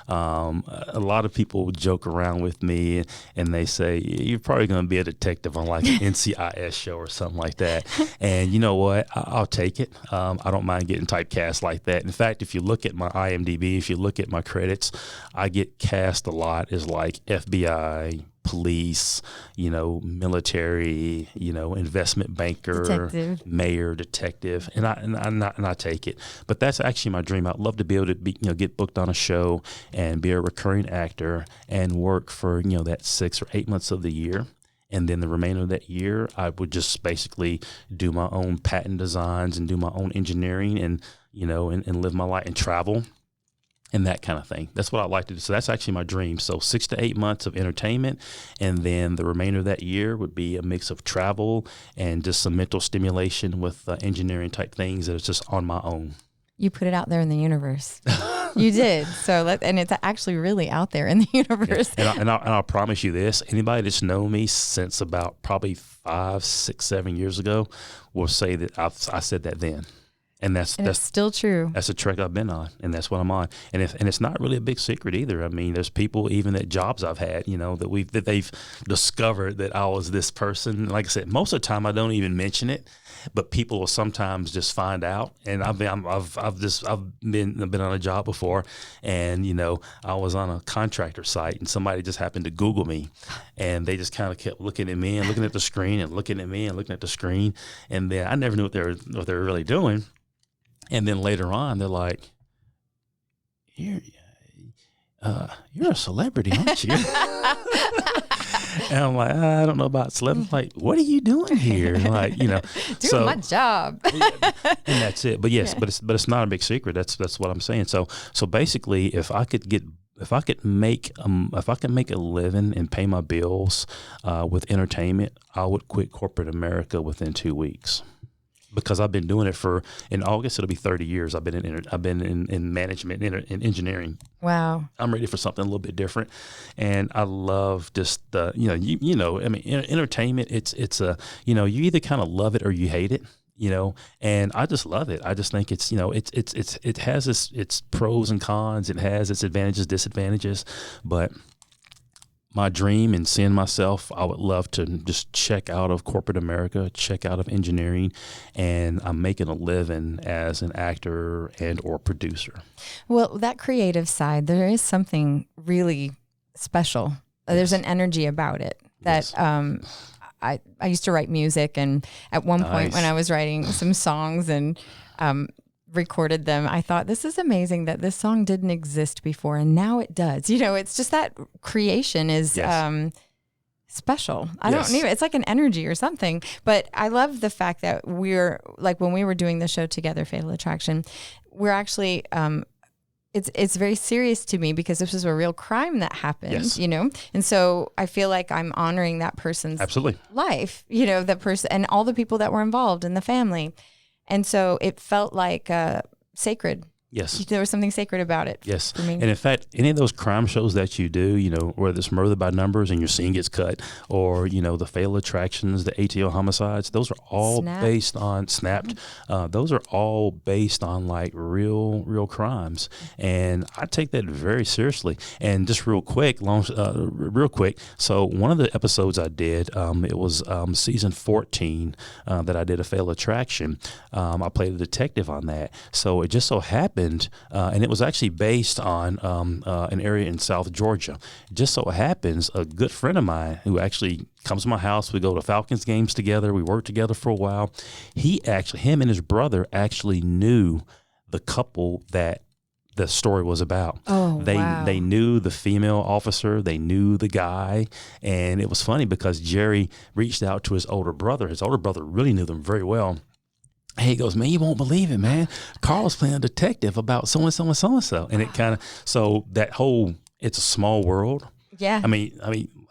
A lot of people joke around with me and they say, you're probably going to be a detective on an NCIS show or something like that. And you know what? I'll take it. I don't mind getting typecast like that. In fact, if you look at my IMDb, if you look at my credits, I get cast a lot as FBI, police, military, investment banker, detective. Mayor, detective, and I take it. But that's actually my dream. I'd love to be able to get booked on a show and be a recurring actor and work for that 6 or 8 months of the year. And then the remainder of that year, I would just basically do my own patent designs and do my own engineering and live my life and travel. And that kind of thing. That's what I like to do. So that's actually my dream. So 6 to 8 months of entertainment, and then the remainder of that year would be a mix of travel and just some mental stimulation with engineering type things that is just on my own. You put it out there in the universe. You did. And it's actually really out there in the universe. Yeah. And I'll promise you this: anybody that's known me since about probably 5, 6, 7 years ago will say that I said that then. And that's still true. That's a track I've been on, and that's what I'm on. And it's not really a big secret either. I mean, there's people even at jobs I've had, that they've discovered that I was this person. Like I said, most of the time I don't even mention it, but people will sometimes just find out. And I've been on a job before, and I was on a contractor site, and somebody just happened to Google me, and they just kind of kept looking at me and looking at the screen and looking at me and looking at the screen, and then I never knew what they were really doing. And then later on, they're like, "You're a celebrity, aren't you?" And I'm like, I don't know about celebrity. Like, what are you doing here? Doing my job. And that's it. But yes, but it's not a big secret. That's what I'm saying. So basically, if I could make a living and pay my bills with entertainment, I would quit corporate America within 2 weeks. Because I've been doing it in August, it'll be 30 years. I've been in management, in engineering. Wow. I'm ready for something a little bit different. And I love just entertainment, it's you either kind of love it or you hate it, and I just love it. I just think it has its pros and cons. It has its advantages, disadvantages, but my dream and seeing myself, I would love to just check out of corporate America, check out of engineering, and I'm making a living as an actor and or producer. Well, that creative side, there is something really special. Yes. There's an energy about it that I used to write music, and at one point when I was writing some songs and recorded them, I thought, this is amazing that this song didn't exist before and now it does. It's just that creation is special. I don't know. It's like an energy or something. But I love the fact that we're like, when we were doing the show together, Fatal Attraction, we're actually it's very serious to me because this was a real crime that happened, and so I feel like I'm honoring that person's life, the person and all the people that were involved in the family. And so it felt like sacred. Yes. There was something sacred about it. Yes. For me. And in fact, any of those crime shows that you do, whether it's Murder by Numbers and your scene gets cut, or, the Fatal Attractions, the ATO Homicides, those are all based on Snapped. Those are all based on like real crimes. And I take that very seriously. And just real quick. So one of the episodes I did, it was season 14 that I did a Fatal Attraction. I played a detective on that. So it just so happened, and it was actually based on an area in South Georgia. It just so happens a good friend of mine who actually comes to my house, we go to Falcons games together, we worked together for a while. Him and his brother actually knew the couple that the story was about. They knew the female officer, they knew the guy, and it was funny because Jerry reached out to his older brother. His older brother really knew them very well. He goes, man, you won't believe it, man. Carl's playing a detective about so-and-so and so-and-so. And it kind of, so that whole, it's a small world. Yeah. I mean,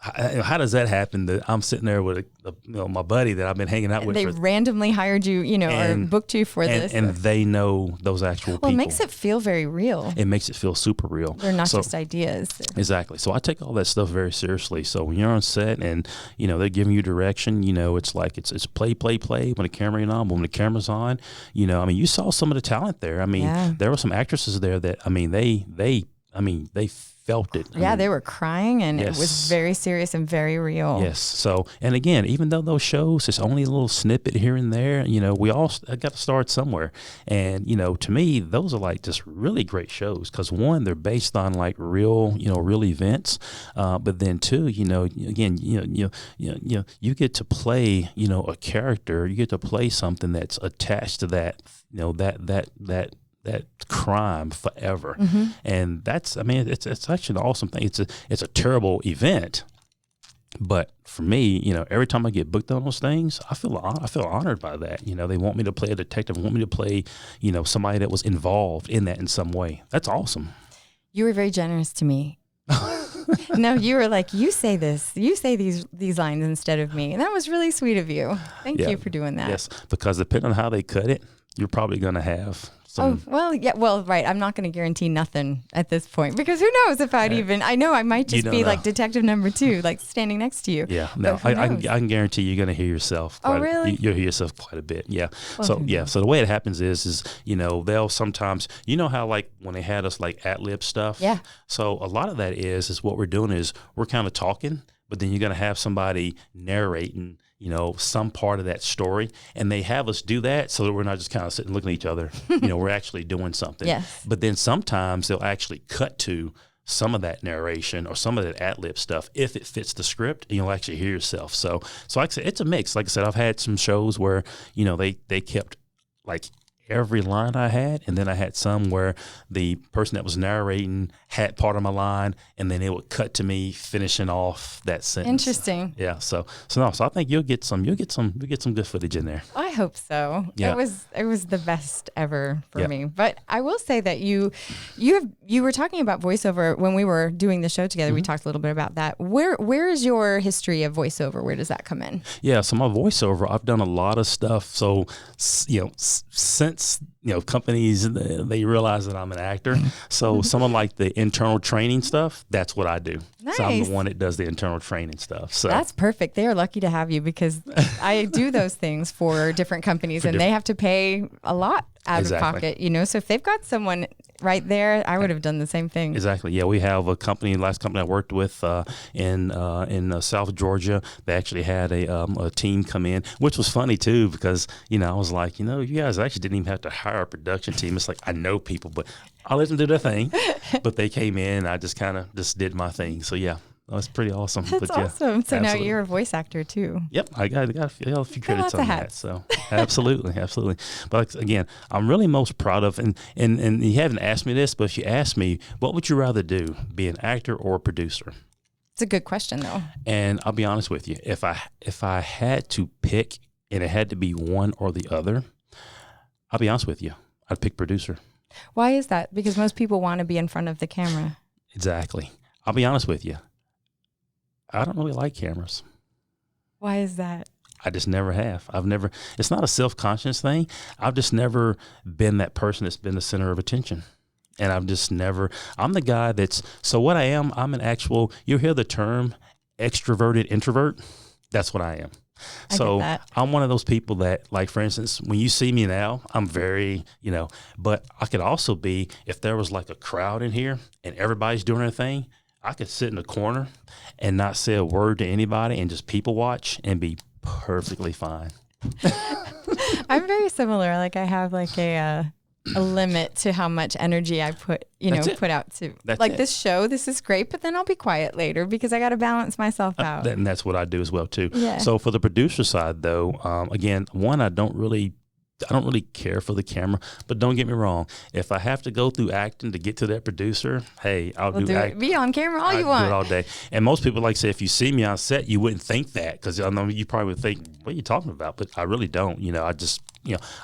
how does that happen that I'm sitting there with my buddy that I've been hanging out with? They randomly hired you, or booked you for this. And they know those actual people. Well, it makes it feel very real. It makes it feel super real. They're not just ideas. Exactly. So I take all that stuff very seriously. So when you're on set and, they're giving you direction, it's like it's play when the camera ain't on, but when the camera's on, you saw some of the talent there. There were some actresses there that, they felt it. They were crying, and it was very serious and very real. Yes. So, and again, even though those shows, it's only a little snippet here and there, we all got to start somewhere. And, to me, those are like just really great shows because one, they're based on like real events. But then two, again, you get to play, a character, you get to play something that's attached to that, that crime forever. And that's, it's actually an awesome thing. It's a terrible event, but for me, every time I get booked on those things, I feel honored by that. They want me to play a detective, want me to play, somebody that was involved in that in some way. That's awesome. You were very generous to me. No, you were like, you say these lines instead of me. And that was really sweet of you. Thank you for doing that. Yes, because depending on how they cut it, you're probably going to have some. Right. I'm not going to guarantee nothing at this point because who knows if I know I might just be like detective number 2, like standing next to you. Yeah, no, I can guarantee you're going to hear yourself. Really? You'll hear yourself quite a bit. Yeah. Well, so the way it happens is they'll sometimes, how like when they had us like ad-lib stuff. Yeah. So a lot of that is what we're doing is we're kind of talking, but then you're going to have somebody narrating some part of that story, and they have us do that so that we're not just kind of sitting looking at each other. We're actually doing something. Yes. But then sometimes they'll actually cut to some of that narration or some of that ad-lib stuff if it fits the script, and you'll actually hear yourself. So like I said, it's a mix. Like I said, I've had some shows where, they kept like every line I had, and then I had some where the person that was narrating had part of my line, and then it would cut to me finishing off that sentence. Interesting. Yeah. So I think you'll get some good footage in there. I hope so. Yeah. It was the best ever for me. But I will say that you were talking about voiceover when we were doing the show together. We talked a little bit about that. Where is your history of voiceover? Where does that come in? Yeah. So my voiceover, I've done a lot of stuff. So since companies, they realize that I'm an actor. So some of like the internal training stuff, that's what I do. Nice. So I'm the one that does the internal training stuff. So that's perfect. They are lucky to have you because I do those things for different companies and they have to pay a lot out of pocket, So if they've got someone right there, I would have done the same thing. Exactly. Yeah, we have a company. Last company I worked with in South Georgia, they actually had a team come in, which was funny too because I was like, you guys actually didn't even have to hire a production team. It's like I know people, but I'll let them do their thing. But they came in, and I just kind of did my thing. So yeah. That's pretty awesome. That's awesome. So absolutely. now you're a voice actor too. Yep, I got a few credits on that. So absolutely. But again, I'm really most proud of, and you haven't asked me this, but if you ask me, what would you rather do, be an actor or a producer? It's a good question though. And I'll be honest with you, if I had to pick, and it had to be one or the other, I'll be honest with you, I'd pick producer. Why is that? Because most people want to be in front of the camera. Exactly. I'll be honest with you. I don't really like cameras. Why is that? I just never have. It's not a self-conscious thing. I've just never been that person that's been the center of attention. And I'm the guy so what I am, I'm an actual, you hear the term extroverted introvert? That's what I am. So I'm one of those people that, like, for instance, when you see me now, I'm very, but I could also be, if there was like a crowd in here and everybody's doing their thing, I could sit in a corner and not say a word to anybody and just people watch and be perfectly fine. I'm very similar. Like I have like a limit to how much energy I put out to this show. This is great, but then I'll be quiet later because I got to balance myself out. And that's what I do as well too. Yeah. So for the producer side though, again, one, I don't really care for the camera, but don't get me wrong. If I have to go through acting to get to that producer, hey, I'll do it. Be on camera all you want. Do it all day. And most people like say, if you see me on set, you wouldn't think that, because I know you probably would think, what are you talking about? But I really don't. I just,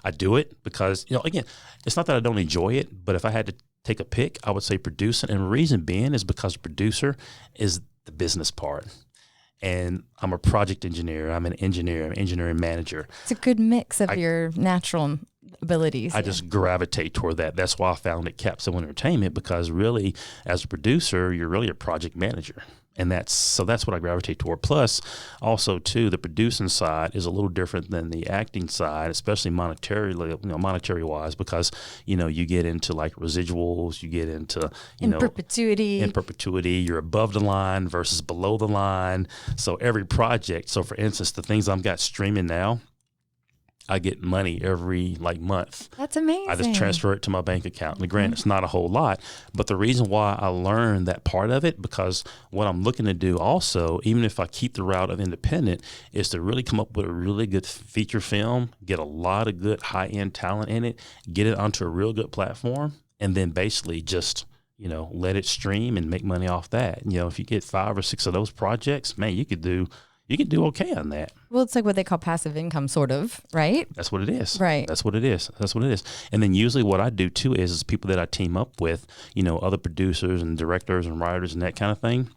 I do it because, again, it's not that I don't enjoy it, but if I had to take a pick, I would say producing. And the reason being is because producer is the business part. And I'm a project engineer. I'm an engineering manager. It's a good mix of your natural abilities. I just gravitate toward that. That's why I found it CAP71 Entertainment, because really, as a producer, you're really a project manager. And that's what I gravitate toward. Plus, also too, the producing side is a little different than the acting side, especially monetary wise, because you get into like residuals, you get into in perpetuity. You're above the line versus below the line. So every project. So for instance, the things I've got streaming now, I get money every month. That's amazing. I just transfer it to my bank account. And granted, it's not a whole lot, but the reason why I learned that part of it, because what I'm looking to do also, even if I keep the route of independent, is to really come up with a really good feature film, get a lot of good high-end talent in it, get it onto a real good platform, and then basically just let it stream and make money off that. If you get 5 or 6 of those projects, man, you could do okay on that. Well, it's like what they call passive income, sort of, right? That's what it is. Right. That's what it is. And then usually what I do too is people that I team up with, other producers and directors and writers and that kind of thing.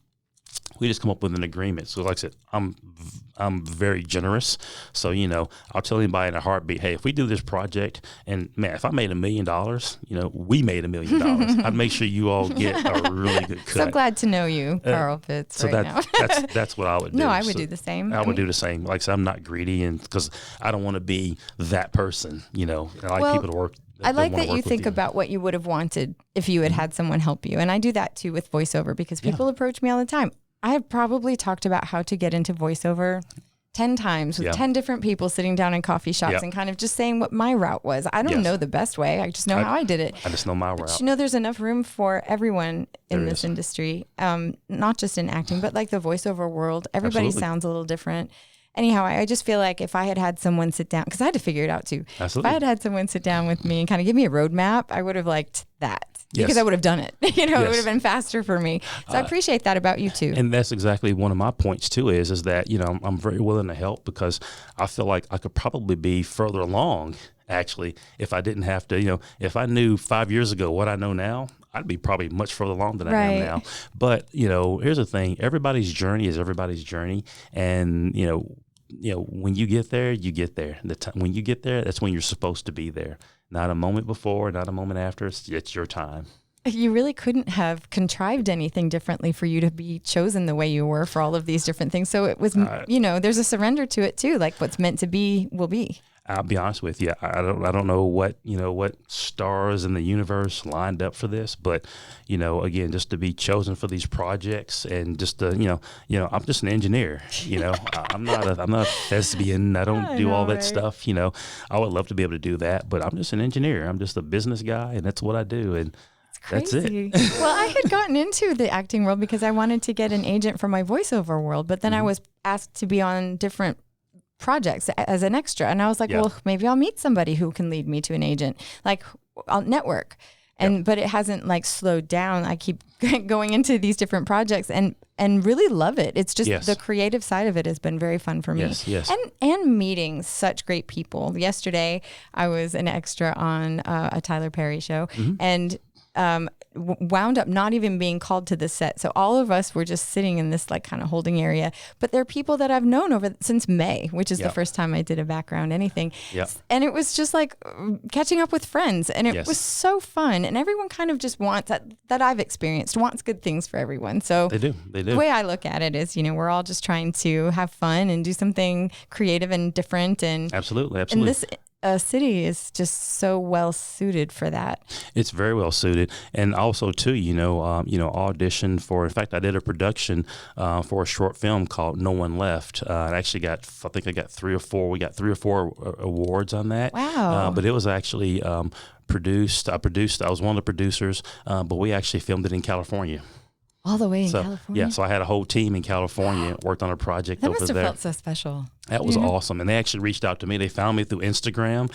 We just come up with an agreement. So like I said, I'm very generous. So, I'll tell anybody in a heartbeat, hey, if we do this project, and man, if I made $1 million, we made $1 million. I'd make sure you all get a really good cut. So glad to know you, Carl Fitz. So that's what I would do. No, I would do the same. I would do the same. Like I said, I'm not greedy, and because I don't want to be that person. I like people to work. I like that you think about what you would have wanted if you had someone help you. And I do that too with voiceover, because people approach me all the time. I have probably talked about how to get into voiceover 10 times with 10 different people sitting down in coffee shops and kind of just saying what my route was. I don't know the best way. I just know how I did it. I just know my route. But there's enough room for everyone in this industry, not just in acting, but like the voiceover world. Everybody sounds a little different. Anyhow, I just feel like if I had someone sit down, because I had to figure it out too. Absolutely. If I had someone sit down with me and kind of give me a roadmap, I would have liked that. Because I would have done it. It would have been faster for me. So I appreciate that about you too. And that's exactly one of my points too, is that, I'm very willing to help, because I feel like I could probably be further along, actually, if I didn't have to, if I knew 5 years ago what I know now, I'd be probably much further along than I am now. But, here's the thing. Everybody's journey is everybody's journey. And, when you get there, you get there. When you get there, that's when you're supposed to be there. Not a moment before, not a moment after. It's your time. You really couldn't have contrived anything differently for you to be chosen the way you were for all of these different things. So it was, there's a surrender to it too. Like what's meant to be will be. I'll be honest with you. I don't know what stars in the universe lined up for this, but again, just to be chosen for these projects, and just to I'm just an engineer. I'm not a thespian. I don't do all that stuff. I would love to be able to do that, but I'm just an engineer. I'm just a business guy, and that's what I do. And That's it. Well, I had gotten into the acting world because I wanted to get an agent for my voiceover world, but then I was asked to be on different projects as an extra. And I was like, well, maybe I'll meet somebody who can lead me to an agent. Like, I'll network. And but it hasn't like slowed down. I keep going into these different projects and really love it. It's just the creative side of it has been very fun for me. Yes. And meeting such great people. Yesterday, I was an extra on a Tyler Perry show, and wound up not even being called to the set. So all of us were just sitting in this like kind of holding area. But they're people that I've known since May, which is the first time I did a background anything. And it was just like catching up with friends, and it was so fun. And everyone kind of just wants that I've experienced, wants good things for everyone. So they do. The way I look at it is, we're all just trying to have fun and do something creative and different. And absolutely. And this city is just so well suited for that. It's very well suited, and also too, auditioned for. In fact, I did a production for a short film called No One Left. I actually got 3 or 4. We got 3 or 4 awards on that. Wow! But it was actually produced. I was one of the producers, but we actually filmed it in California. All the way in California? Yeah, so I had a whole team in California, worked on a project over there. That must have felt so special. That was awesome. And they actually reached out to me. They found me through Instagram.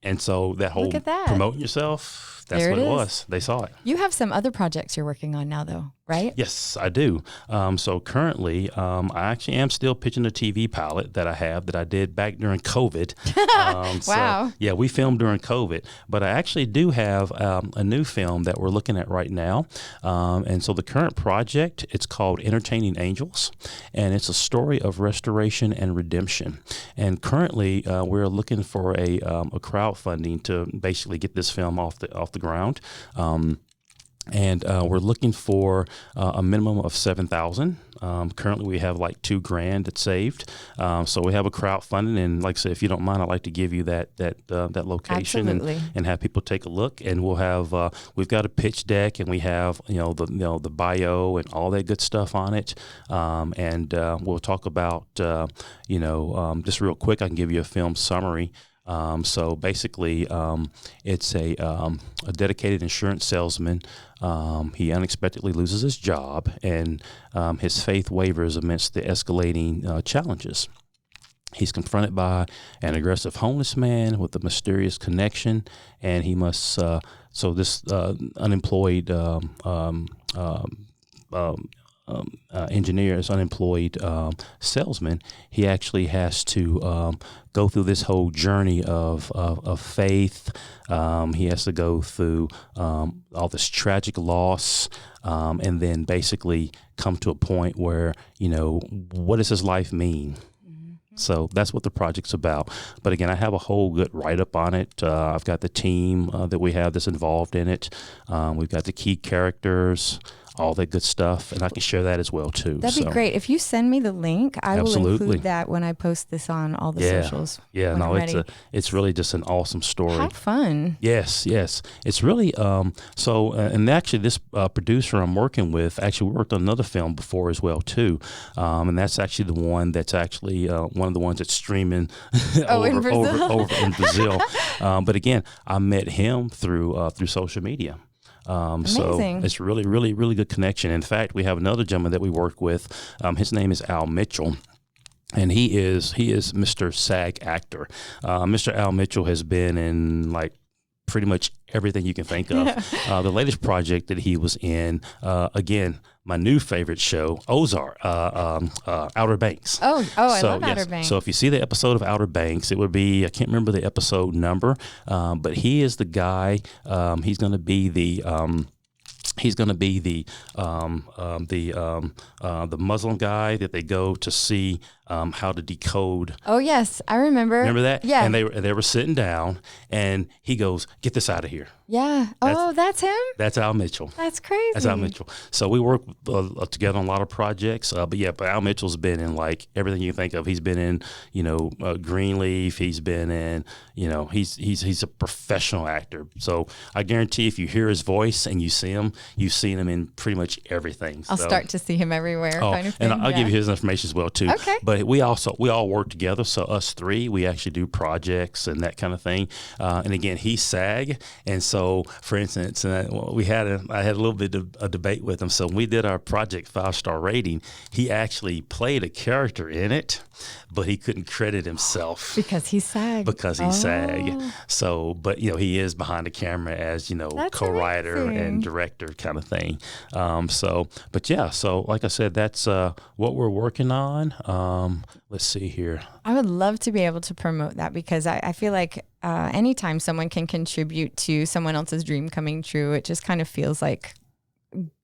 And so that whole promoting yourself, that's what it was. They saw it. You have some other projects you're working on now, though, right? Yes, I do. So currently, I actually am still pitching a TV pilot that I did back during COVID. Wow. So, yeah, we filmed during COVID. But I actually do have a new film that we're looking at right now. And so the current project, it's called Entertaining Angels. And it's a story of restoration and redemption. And currently, we're looking for a crowdfunding to basically get this film off the ground. And we're looking for a minimum of $7,000. Currently, we have like $2,000 that's saved. So we have a crowdfunding, and like I said, if you don't mind, I'd like to give you that location and have people take a look. And we'll have we've got a pitch deck, and we have the bio and all that good stuff on it. And we'll talk about just real quick. I can give you a film summary. So basically, it's a dedicated insurance salesman. He unexpectedly loses his job, and his faith wavers amidst the escalating challenges. He's confronted by an aggressive homeless man with a mysterious connection, and he must. So this unemployed engineer, this unemployed salesman, he actually has to go through this whole journey of faith. He has to go through all this tragic loss, and then basically come to a point where, what does his life mean? So that's what the project's about. But again, I have a whole good write-up on it. I've got the team that we have that's involved in it. We've got the key characters, all that good stuff, and I can share that as well too. That'd be great. If you send me the link, I will include that when I post this on all the socials. Yeah, no, it's really just an awesome story. Have fun. Yes. It's really and actually this producer I'm working with, actually we worked on another film before as well too, and that's actually the one that's actually one of the ones that's streaming over in Brazil. But again, I met him through social media. So it's really, really, really good connection. In fact, we have another gentleman that we work with. His name is Al Mitchell. And he is Mr. SAG actor. Mr. Al Mitchell has been in like pretty much everything you can think of. The latest project that he was in, again, my new favorite show, Ozark, Outer Banks. I love Outer Banks. So if you see the episode of Outer Banks, it would be, I can't remember the episode number, but he is the guy. He's going to be the Muslim guy that they go to see how to decode. Oh yes, I remember. Remember that? Yeah. And they were sitting down, and he goes, "Get this out of here." Yeah. That's him? That's Al Mitchell. That's crazy. That's Al Mitchell. So we work together on a lot of projects. But Al Mitchell's been in like everything you think of. He's been in, Greenleaf. He's been in, he's a professional actor. So I guarantee if you hear his voice and you see him, you've seen him in pretty much everything. I'll start to see him everywhere. Kind of thing. And I'll give you his information as well too. Okay. but we all work together. So us three, we actually do projects and that kind of thing. And again, he's SAG. And so, for instance, I had a little bit of a debate with him. So when we did our project 5-star rating, he actually played a character in it, but he couldn't credit himself because he's SAG. Because he's SAG. So, but he is behind the camera as That's co-writer amazing. and director kind of thing. So like I said, that's what we're working on. Let's see here. I would love to be able to promote that because I feel like anytime someone can contribute to someone else's dream coming true, it just kind of feels like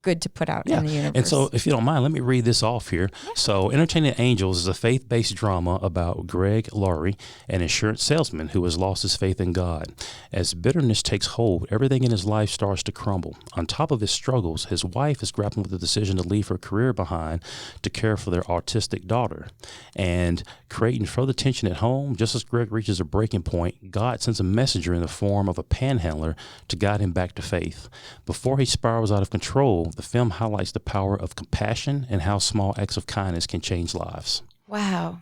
good to put out in the universe. And so if you don't mind, let me read this off here. Yeah. So Entertaining Angels is a faith-based drama about Greg Laurie, an insurance salesman who has lost his faith in God. As bitterness takes hold, everything in his life starts to crumble. On top of his struggles, his wife is grappling with the decision to leave her career behind to care for their autistic daughter. And creating further tension at home, just as Greg reaches a breaking point, God sends a messenger in the form of a panhandler to guide him back to faith. Before he spirals out of control, the film highlights the power of compassion and how small acts of kindness can change lives. Wow.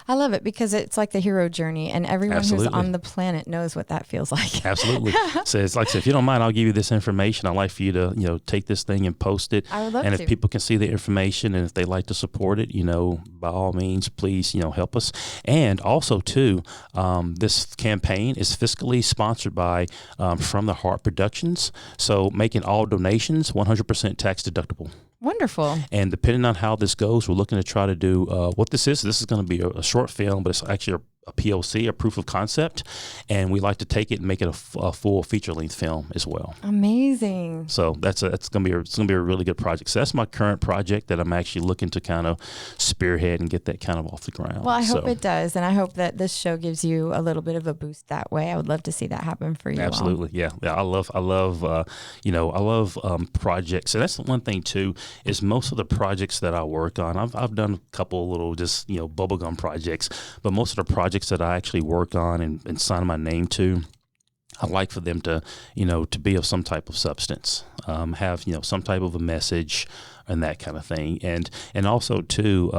I love it because it's like the hero journey, and everyone Absolutely. who's on the planet knows what that feels like. Absolutely. So it's like I said, if you don't mind, I'll give you this information. I'd like for you to, take this thing and post it. I would love and to. if people can see the information and if they like to support it, by all means, please, help us. And also too, this campaign is fiscally sponsored by From the Heart Productions. So making all donations 100% tax deductible. Wonderful. And depending on how this goes, we're looking to try to do what this is. This is going to be a short film, but it's actually a POC, a proof of concept, and we like to take it and make it a full feature-length film as well. Amazing. So it's going to be a really good project. So that's my current project that I'm actually looking to kind of spearhead and get that kind of off the ground. Well, I hope it does, and I hope that this show gives you a little bit of a boost that way. I would love to see that happen for you. Absolutely, yeah. I love projects, and that's the one thing too is most of the projects that I work on. I've done a couple little just bubblegum projects, but most of the projects that I actually work on and sign my name to, I like for them to, to be of some type of substance, have, some type of a message and that kind of thing. And also too,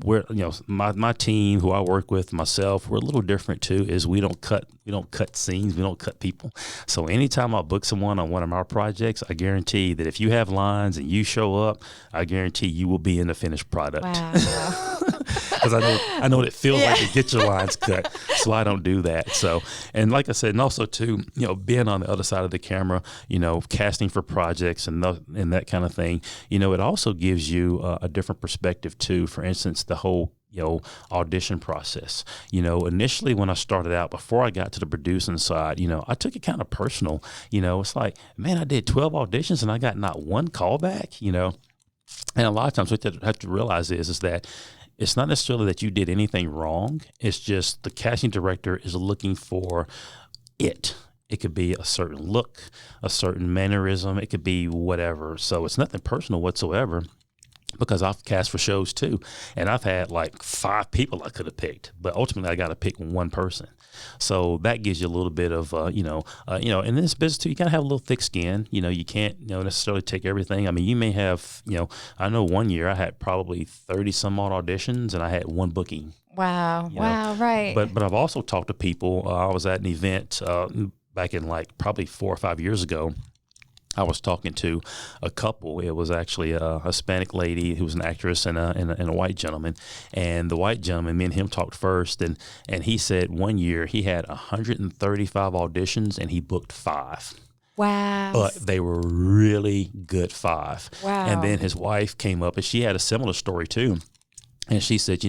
we're, my team who I work with, myself, we're a little different too, is we don't cut scenes, we don't cut people. So anytime I book someone on one of my projects, I guarantee that if you have lines and you show up, I guarantee you will be in the finished product. Wow. Because I know what it feels like to get your lines cut, so I don't do that. So, and like I said, and also too, being on the other side of the camera, casting for projects and that kind of thing, it also gives you a different perspective too. For instance, the whole audition process. Initially when I started out, before I got to the producing side, I took it kind of personal. It's like, man, I did 12 auditions and I got not one callback. And a lot of times what you have to realize is that it's not necessarily that you did anything wrong. It's just the casting director is looking for it. It could be a certain look, a certain mannerism. It could be whatever. So it's nothing personal whatsoever, because I've cast for shows too. And I've had like 5 people I could have picked, but ultimately I got to pick one person. So that gives you a little bit of, in this business too, you got to have a little thick skin. You can't, necessarily take everything. I mean, you may have, I know one year I had probably 30 some odd auditions and I had one booking. Wow. Wow. Right. But I've also talked to people. I was at an event back in like probably 4 or 5 years ago. I was talking to a couple. It was actually a Hispanic lady who was an actress and a white gentleman. And the white gentleman, me and him talked first, and he said one year he had 135 auditions and he booked 5. Wow. But they were really good 5. Wow. And then his wife came up and she had a similar story too. And she said,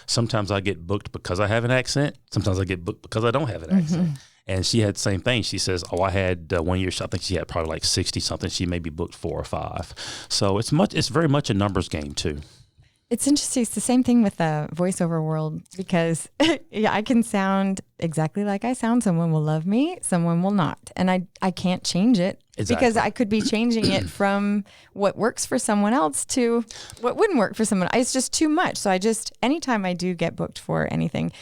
sometimes I get booked because I have an accent. Sometimes I get booked because I don't have an accent. And she had the same thing. She says, I had 1 year, I think she had probably like 60 something. She maybe booked 4 or 5. So it's very much a numbers game too. It's interesting. It's the same thing with the voiceover world because I can sound exactly like I sound. Someone will love me, someone will not. And I can't change it. Exactly. Because I could be changing it from what works for someone else to what wouldn't work for someone. It's just too much. So anytime I do get booked for anything,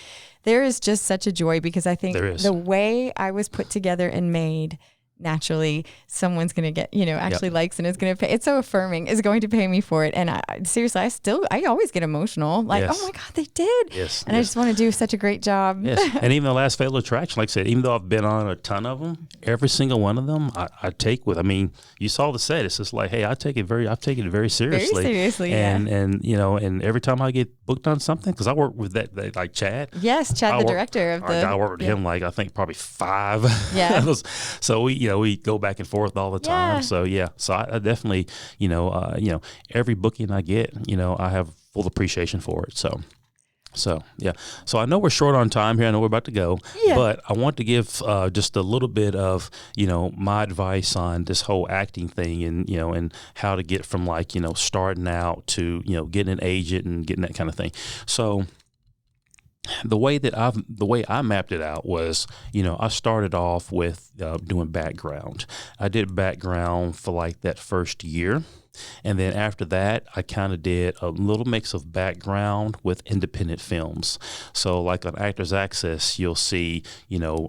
there is just such a joy because I think the way I was put together and made naturally someone's going to get, actually likes and is going to pay. It's so affirming, is going to pay me for it. And seriously, I always get emotional. Like, oh my God, they did. Yes. And I just want to do such a great job. Yes. And even the last Fatal Attraction, like I said, even though I've been on a ton of them, every single one of them I take with, you saw the set. It's just like, hey, I've taken it very seriously. Very seriously, and every time I get booked on something, because I work with that like Chad. Yes, Chad, the director of I work with him like I think probably 5. Yeah. So we go back and forth all the time. Yeah. So I definitely every booking I get, I have full appreciation for it. So I know we're short on time here. I know we're about to go, but I want to give just a little bit of my advice on this whole acting thing, and how to get from like starting out to getting an agent and getting that kind of thing. So the way I mapped it out was, I started off with doing background. I did background for like that first year. And then after that, I kind of did a little mix of background with independent films. So like on Actors Access, you'll see,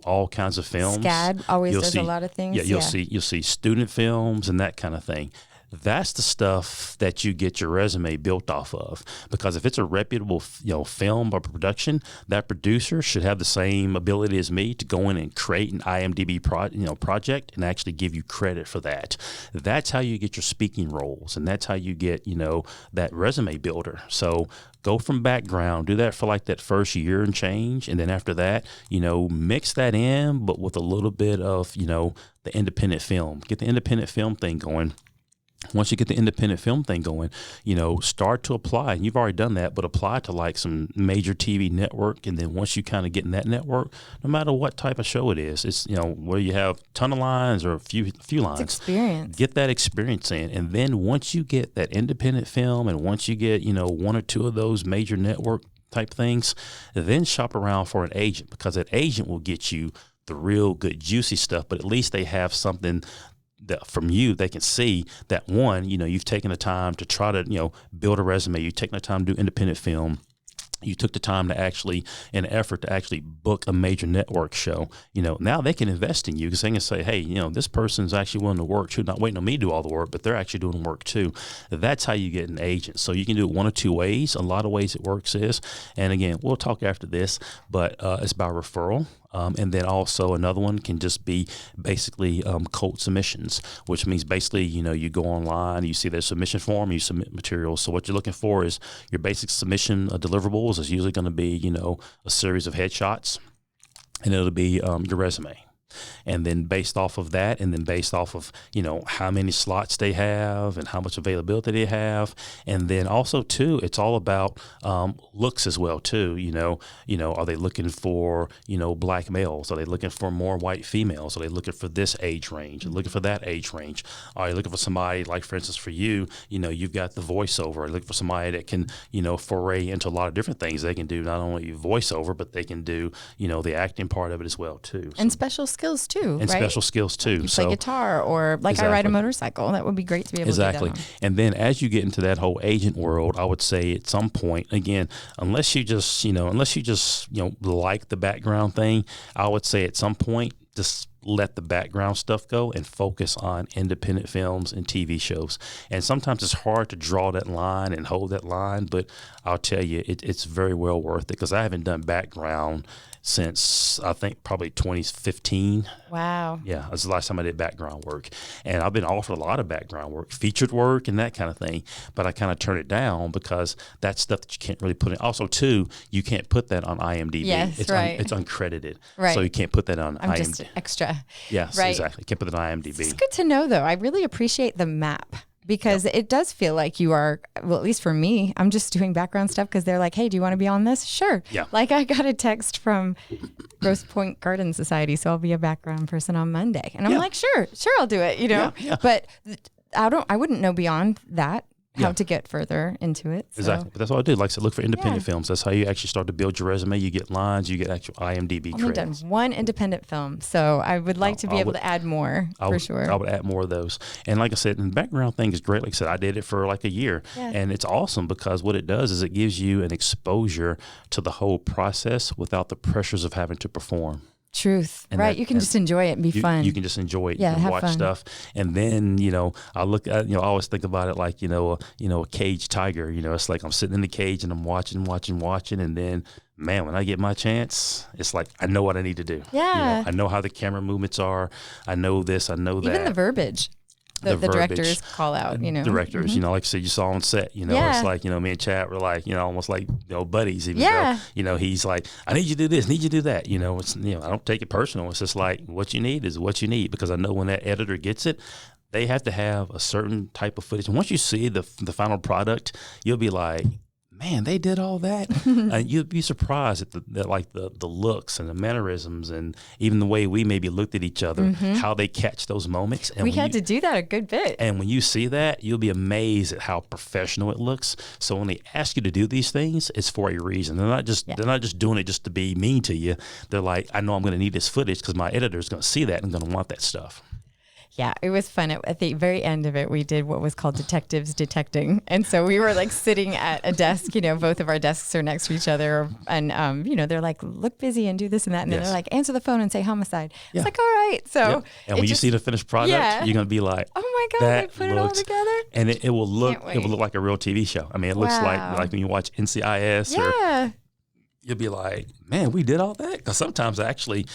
all kinds of films. SCAD always does a lot of things. Yeah, you'll see student films and that kind of thing. That's the stuff that you get your resume built off of, because if it's a reputable, film or production, that producer should have the same ability as me to go in and create an IMDb project and actually give you credit for that. That's how you get your speaking roles, and that's how you get, that resume builder. So go from background, do that for like that first year and change, and then after that, mix that in, but with a little bit of, the independent film. Get the independent film thing going. Once you get the independent film thing going, start to apply. And you've already done that, but apply to like some major TV network. And then once you kind of get in that network, no matter what type of show it is, it's, where you have a ton of lines or a few lines. It's experience. Get that experience in. And then once you get that independent film, and once you get, 1 or 2 of those major network type things, then shop around for an agent, because that agent will get you the real good juicy stuff. But at least they have something that from you, they can see that, one, you've taken the time to try to, build a resume. You've taken the time to do independent film. You took the time to actually, in an effort to actually book a major network show. Now they can invest in you, because they can say, hey, this person's actually willing to work too, not waiting on me to do all the work, but they're actually doing work too. That's how you get an agent. So you can do it 1 or 2 ways. A lot of ways it works is, and again, we'll talk after this, but it's by referral. And then also another one can just be basically cold submissions, which means basically, you go online, you see their submission form, you submit materials. So what you're looking for is your basic submission deliverables is usually going to be, a series of headshots, and it'll be your resume. And then based off of that, and then based off of, how many slots they have and how much availability they have. And then also too, it's all about looks as well too. Are they looking for, black males? Are they looking for more white females? Are they looking for this age range? Are they looking for that age range? Are you looking for somebody like, for instance, for you, you've got the voiceover. Are you looking for somebody that can, foray into a lot of different things? They can do not only voiceover, but they can do, the acting part of it as well too. And special skills too. And right? special skills too. You play guitar, or like I ride a motorcycle. That would be great to be able to do that on. And then as you get into that whole agent world, I would say at some point, again, unless you just like the background thing, I would say at some point, just let the background stuff go and focus on independent films and TV shows. And sometimes it's hard to draw that line and hold that line, but I'll tell you, it's very well worth it, because I haven't done background since I think probably 2015. Wow. Yeah, that's the last time I did background work. And I've been offered a lot of background work, featured work and that kind of thing, but I kind of turned it down because that's stuff that you can't really put in. Also, too, you can't put that on IMDb. Yes, it's right. it's uncredited. Right. So you can't put that on IMDb. I'm just extra. Yes, right. Exactly. You can't put that on IMDb. It's good to know, though. I really appreciate the map. Because it does feel like you are, well, at least for me, I'm just doing background stuff because they're like, hey, do you want to be on this? Sure. Yeah. Like I got a text from Grosse Pointe Garden Society, so I'll be a background person on Monday. And I'm like, sure, I'll do it, Yeah. But I wouldn't know beyond that how to get further into it. So. Exactly. But that's all I do. Like I said, look for independent films. That's how you actually start to build your resume. You get lines, you get actual IMDb I've only done one independent film, so I would like to be able to add more for sure. I would add more of those. And like I said, the background thing is great. Like I said, I did it for like a year. Yeah. And it's awesome because what it does is it gives you an exposure to the whole process without the pressures of having to perform. Truth. And right. You can just enjoy it and be fun. You can just enjoy it. Yeah, you can have watch fun. stuff. And then, I look at, I always think about it like, a caged tiger. It's like I'm sitting in the cage and I'm watching. And then, man, when I get my chance, it's like I know what I need to do. Yeah. I know how the camera movements are. I know this. I know that. Even the verbiage. The verbiage, directors call out, Directors, like I said, you saw on set, Yeah. it's like, me and Chad were like, almost like, buddies, even Yeah. though, he's like, I need you to do this, need you to do that. It's, I don't take it personal. It's just like, what you need is what you need, because I know when that editor gets it, they have to have a certain type of footage. And once you see the final product, you'll be like, man, they did all that. You'd be surprised at the looks and the mannerisms and even the way we maybe looked at each other, how they catch those moments. And we had to do that a good bit. And when you see that, you'll be amazed at how professional it looks. So when they ask you to do these things, it's for a reason. They're not just doing it just to be mean to you. They're like, I know I'm going to need this footage because my editor is going to see that and going to want that stuff. Yeah, it was fun. At the very end of it, we did what was called detectives detecting. And so we were like sitting at a desk, both of our desks are next to each other. And, they're like, look busy and do this and that. And then they're like, answer the phone and say homicide. Yeah. It's like, all right. So, and when you see the finished product, you're going to be like, oh my God, they put it all together. And it will look like a real TV show. I mean, it looks like when you watch NCIS or you'll be like, man, we did all that. Because sometimes actually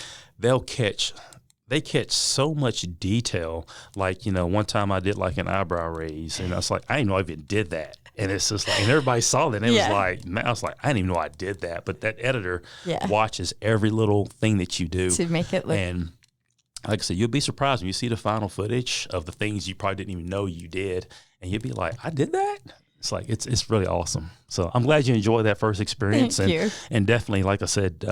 they catch so much detail. Like, one time I did like an eyebrow raise and I was like, I didn't know I even did that. And it's just like, and everybody saw that. And it was like, man, I was like, I didn't even know I did that. But that editor watches every little thing that you do. To make it look. And like I said, you'll be surprised when you see the final footage of the things you probably didn't even know you did. And you'll be like, I did that? It's like, it's really awesome. So I'm glad you enjoyed that first experience. Thank you. And definitely, like I said,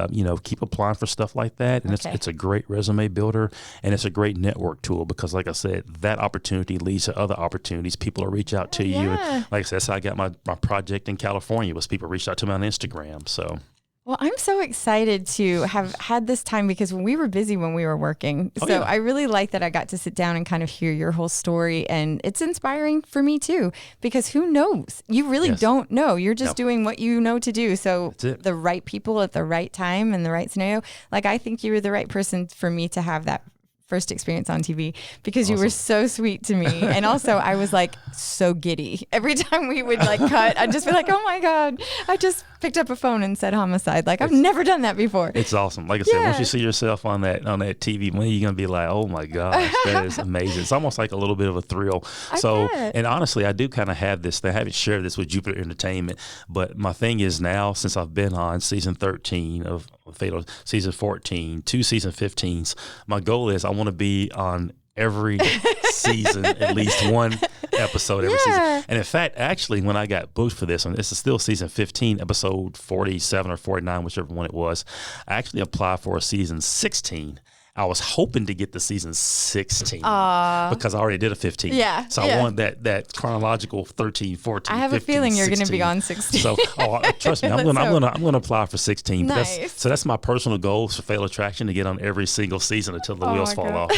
keep applying for stuff like that. And it's a great resume builder and it's a great network tool because, like I said, that opportunity leads to other opportunities. People will reach out to you. And like I said, that's how I got my project in California was people reached out to me on Instagram. So. Well, I'm so excited to have had this time because we were busy when we were working. So I really like that I got to sit down and kind of hear your whole story. And it's inspiring for me too, because who knows? You really don't know. You're just doing what you know to do. So the right people at the right time and the right scenario. Like, I think you were the right person for me to have that first experience on TV because you were so sweet to me. And also I was like so giddy. Every time we would like cut, I'd just be like, oh my God, I just picked up a phone and said homicide. Like I've never done that before. It's awesome. Like I said, once you see yourself on that TV, when you're going to be like, oh my gosh, that is amazing. It's almost like a little bit of a thrill. And honestly, I do kind of have this thing. I haven't shared this with Jupiter Entertainment, but my thing is now, since I've been on season 13 of Fatal, season 14, 2 season 15s, my goal is I want to be on every season, at least one episode every season. And in fact, actually, when I got booked for this one, this is still season 15, episode 47 or 49, whichever one it was, I actually applied for a season 16. I was hoping to get the season 16 because I already did a 15. So I want that chronological 13, 14, I have 15, a feeling you're 16. going to be on 16. So trust me, I'm going to apply for 16. Nice. So that's my personal goal for Fatal Attraction, to get on every single season until the wheels fall off.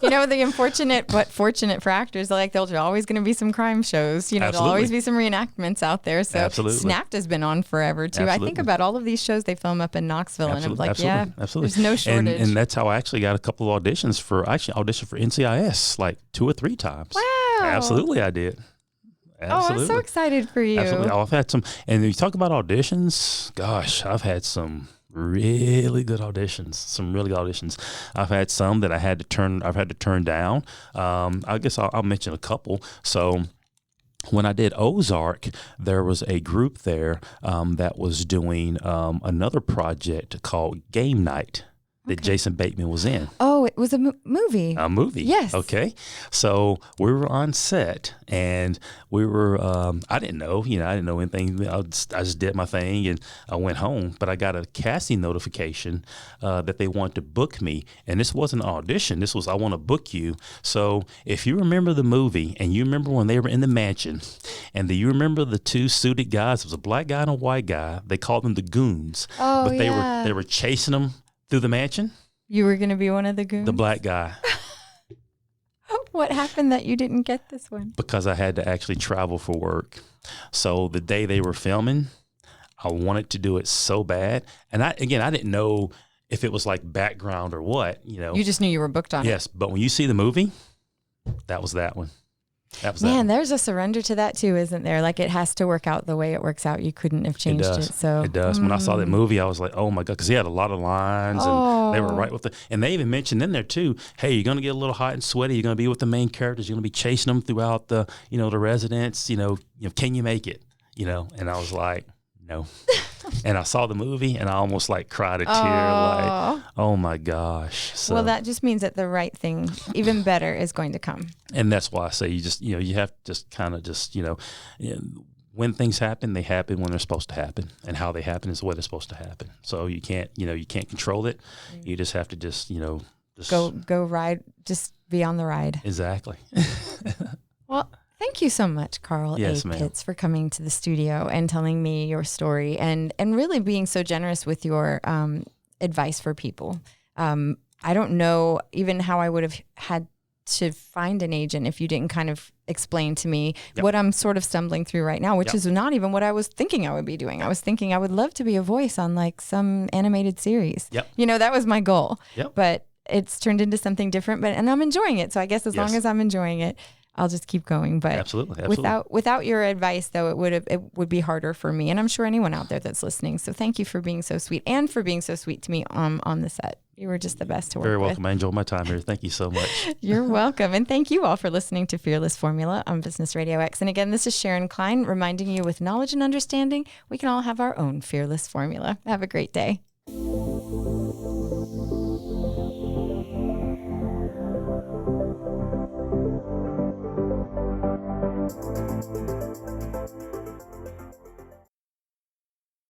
The unfortunate but fortunate for actors, there's always going to be some crime shows. There'll always be some reenactments out there. So Snapped has been on forever too. I think about all of these shows they film up in Knoxville, and I'm like, there's no shortage. And that's how I actually got a couple of auditions for NCIS like 2 or 3 times. Wow. Absolutely, I did. Absolutely. Oh, I'm so excited for you. Absolutely. I've had some, and you talk about auditions, gosh, I've had some really good auditions. I've had some that I've had to turn down. I guess I'll mention a couple. So when I did Ozark, there was a group there that was doing another project called Game Night that Jason Bateman was in. Oh, it was a movie. A movie. Yes. Okay. So we were on set and we were, I didn't know anything. I just did my thing and I went home, but I got a casting notification that they wanted to book me. And this wasn't an audition. This was, I want to book you. So if you remember the movie and you remember when they were in the mansion and you remember the 2 suited guys, it was a black guy and a white guy. They called them the goons. Oh, but they were chasing them through the mansion. You were going to be one of the goons? The black guy. What happened that you didn't get this one? Because I had to actually travel for work. So the day they were filming, I wanted to do it so bad. And I didn't know if it was like background or what, You just knew you were booked on it. Yes, but when you see the movie, that was that one. That was Man, there's a surrender to that too, isn't there? Like it has to work out the way it works out. You couldn't have changed it. So it does. When I saw that movie, I was like, oh my God, because he had a lot of lines and they were right with and they even mentioned in there too, hey, you're going to get a little hot and sweaty. You're going to be with the main characters. You're going to be chasing them throughout the, the residence, can you make it? And I was like, no. And I saw the movie and I almost like cried a tear, like, oh my gosh. So, well, that just means that the right thing, even better, is going to come. And that's why I say you just, you have to just kind of just, when things happen, they happen when they're supposed to happen, and how they happen is the way they're supposed to happen. So you can't, you can't control it. You just have to just, just go ride, just be on the ride. Exactly. Well, thank you so much, Carl Yes, A. ma'am. Pitts, for coming to the studio and telling me your story and really being so generous with your advice for people. I don't know even how I would have had to find an agent if you didn't kind of explain to me what I'm sort of stumbling through right now, which is not even what I was thinking I would be doing. I was thinking I would love to be a voice on like some animated series. That was my goal. But it's turned into something different, and I'm enjoying it. So I guess as long as I'm enjoying it, I'll just keep going. But absolutely. without your advice, though, it would be harder for me, and I'm sure anyone out there that's listening. So thank you for being so sweet and for being so sweet to me on the set. You were just the best to work with. Very welcome. I enjoyed my time here. Thank you so much. You're welcome. And thank you all for listening to Fearless Formula on Business RadioX. And again, this is Sharon Klein reminding you, with knowledge and understanding, we can all have our own fearless formula. Have a great day.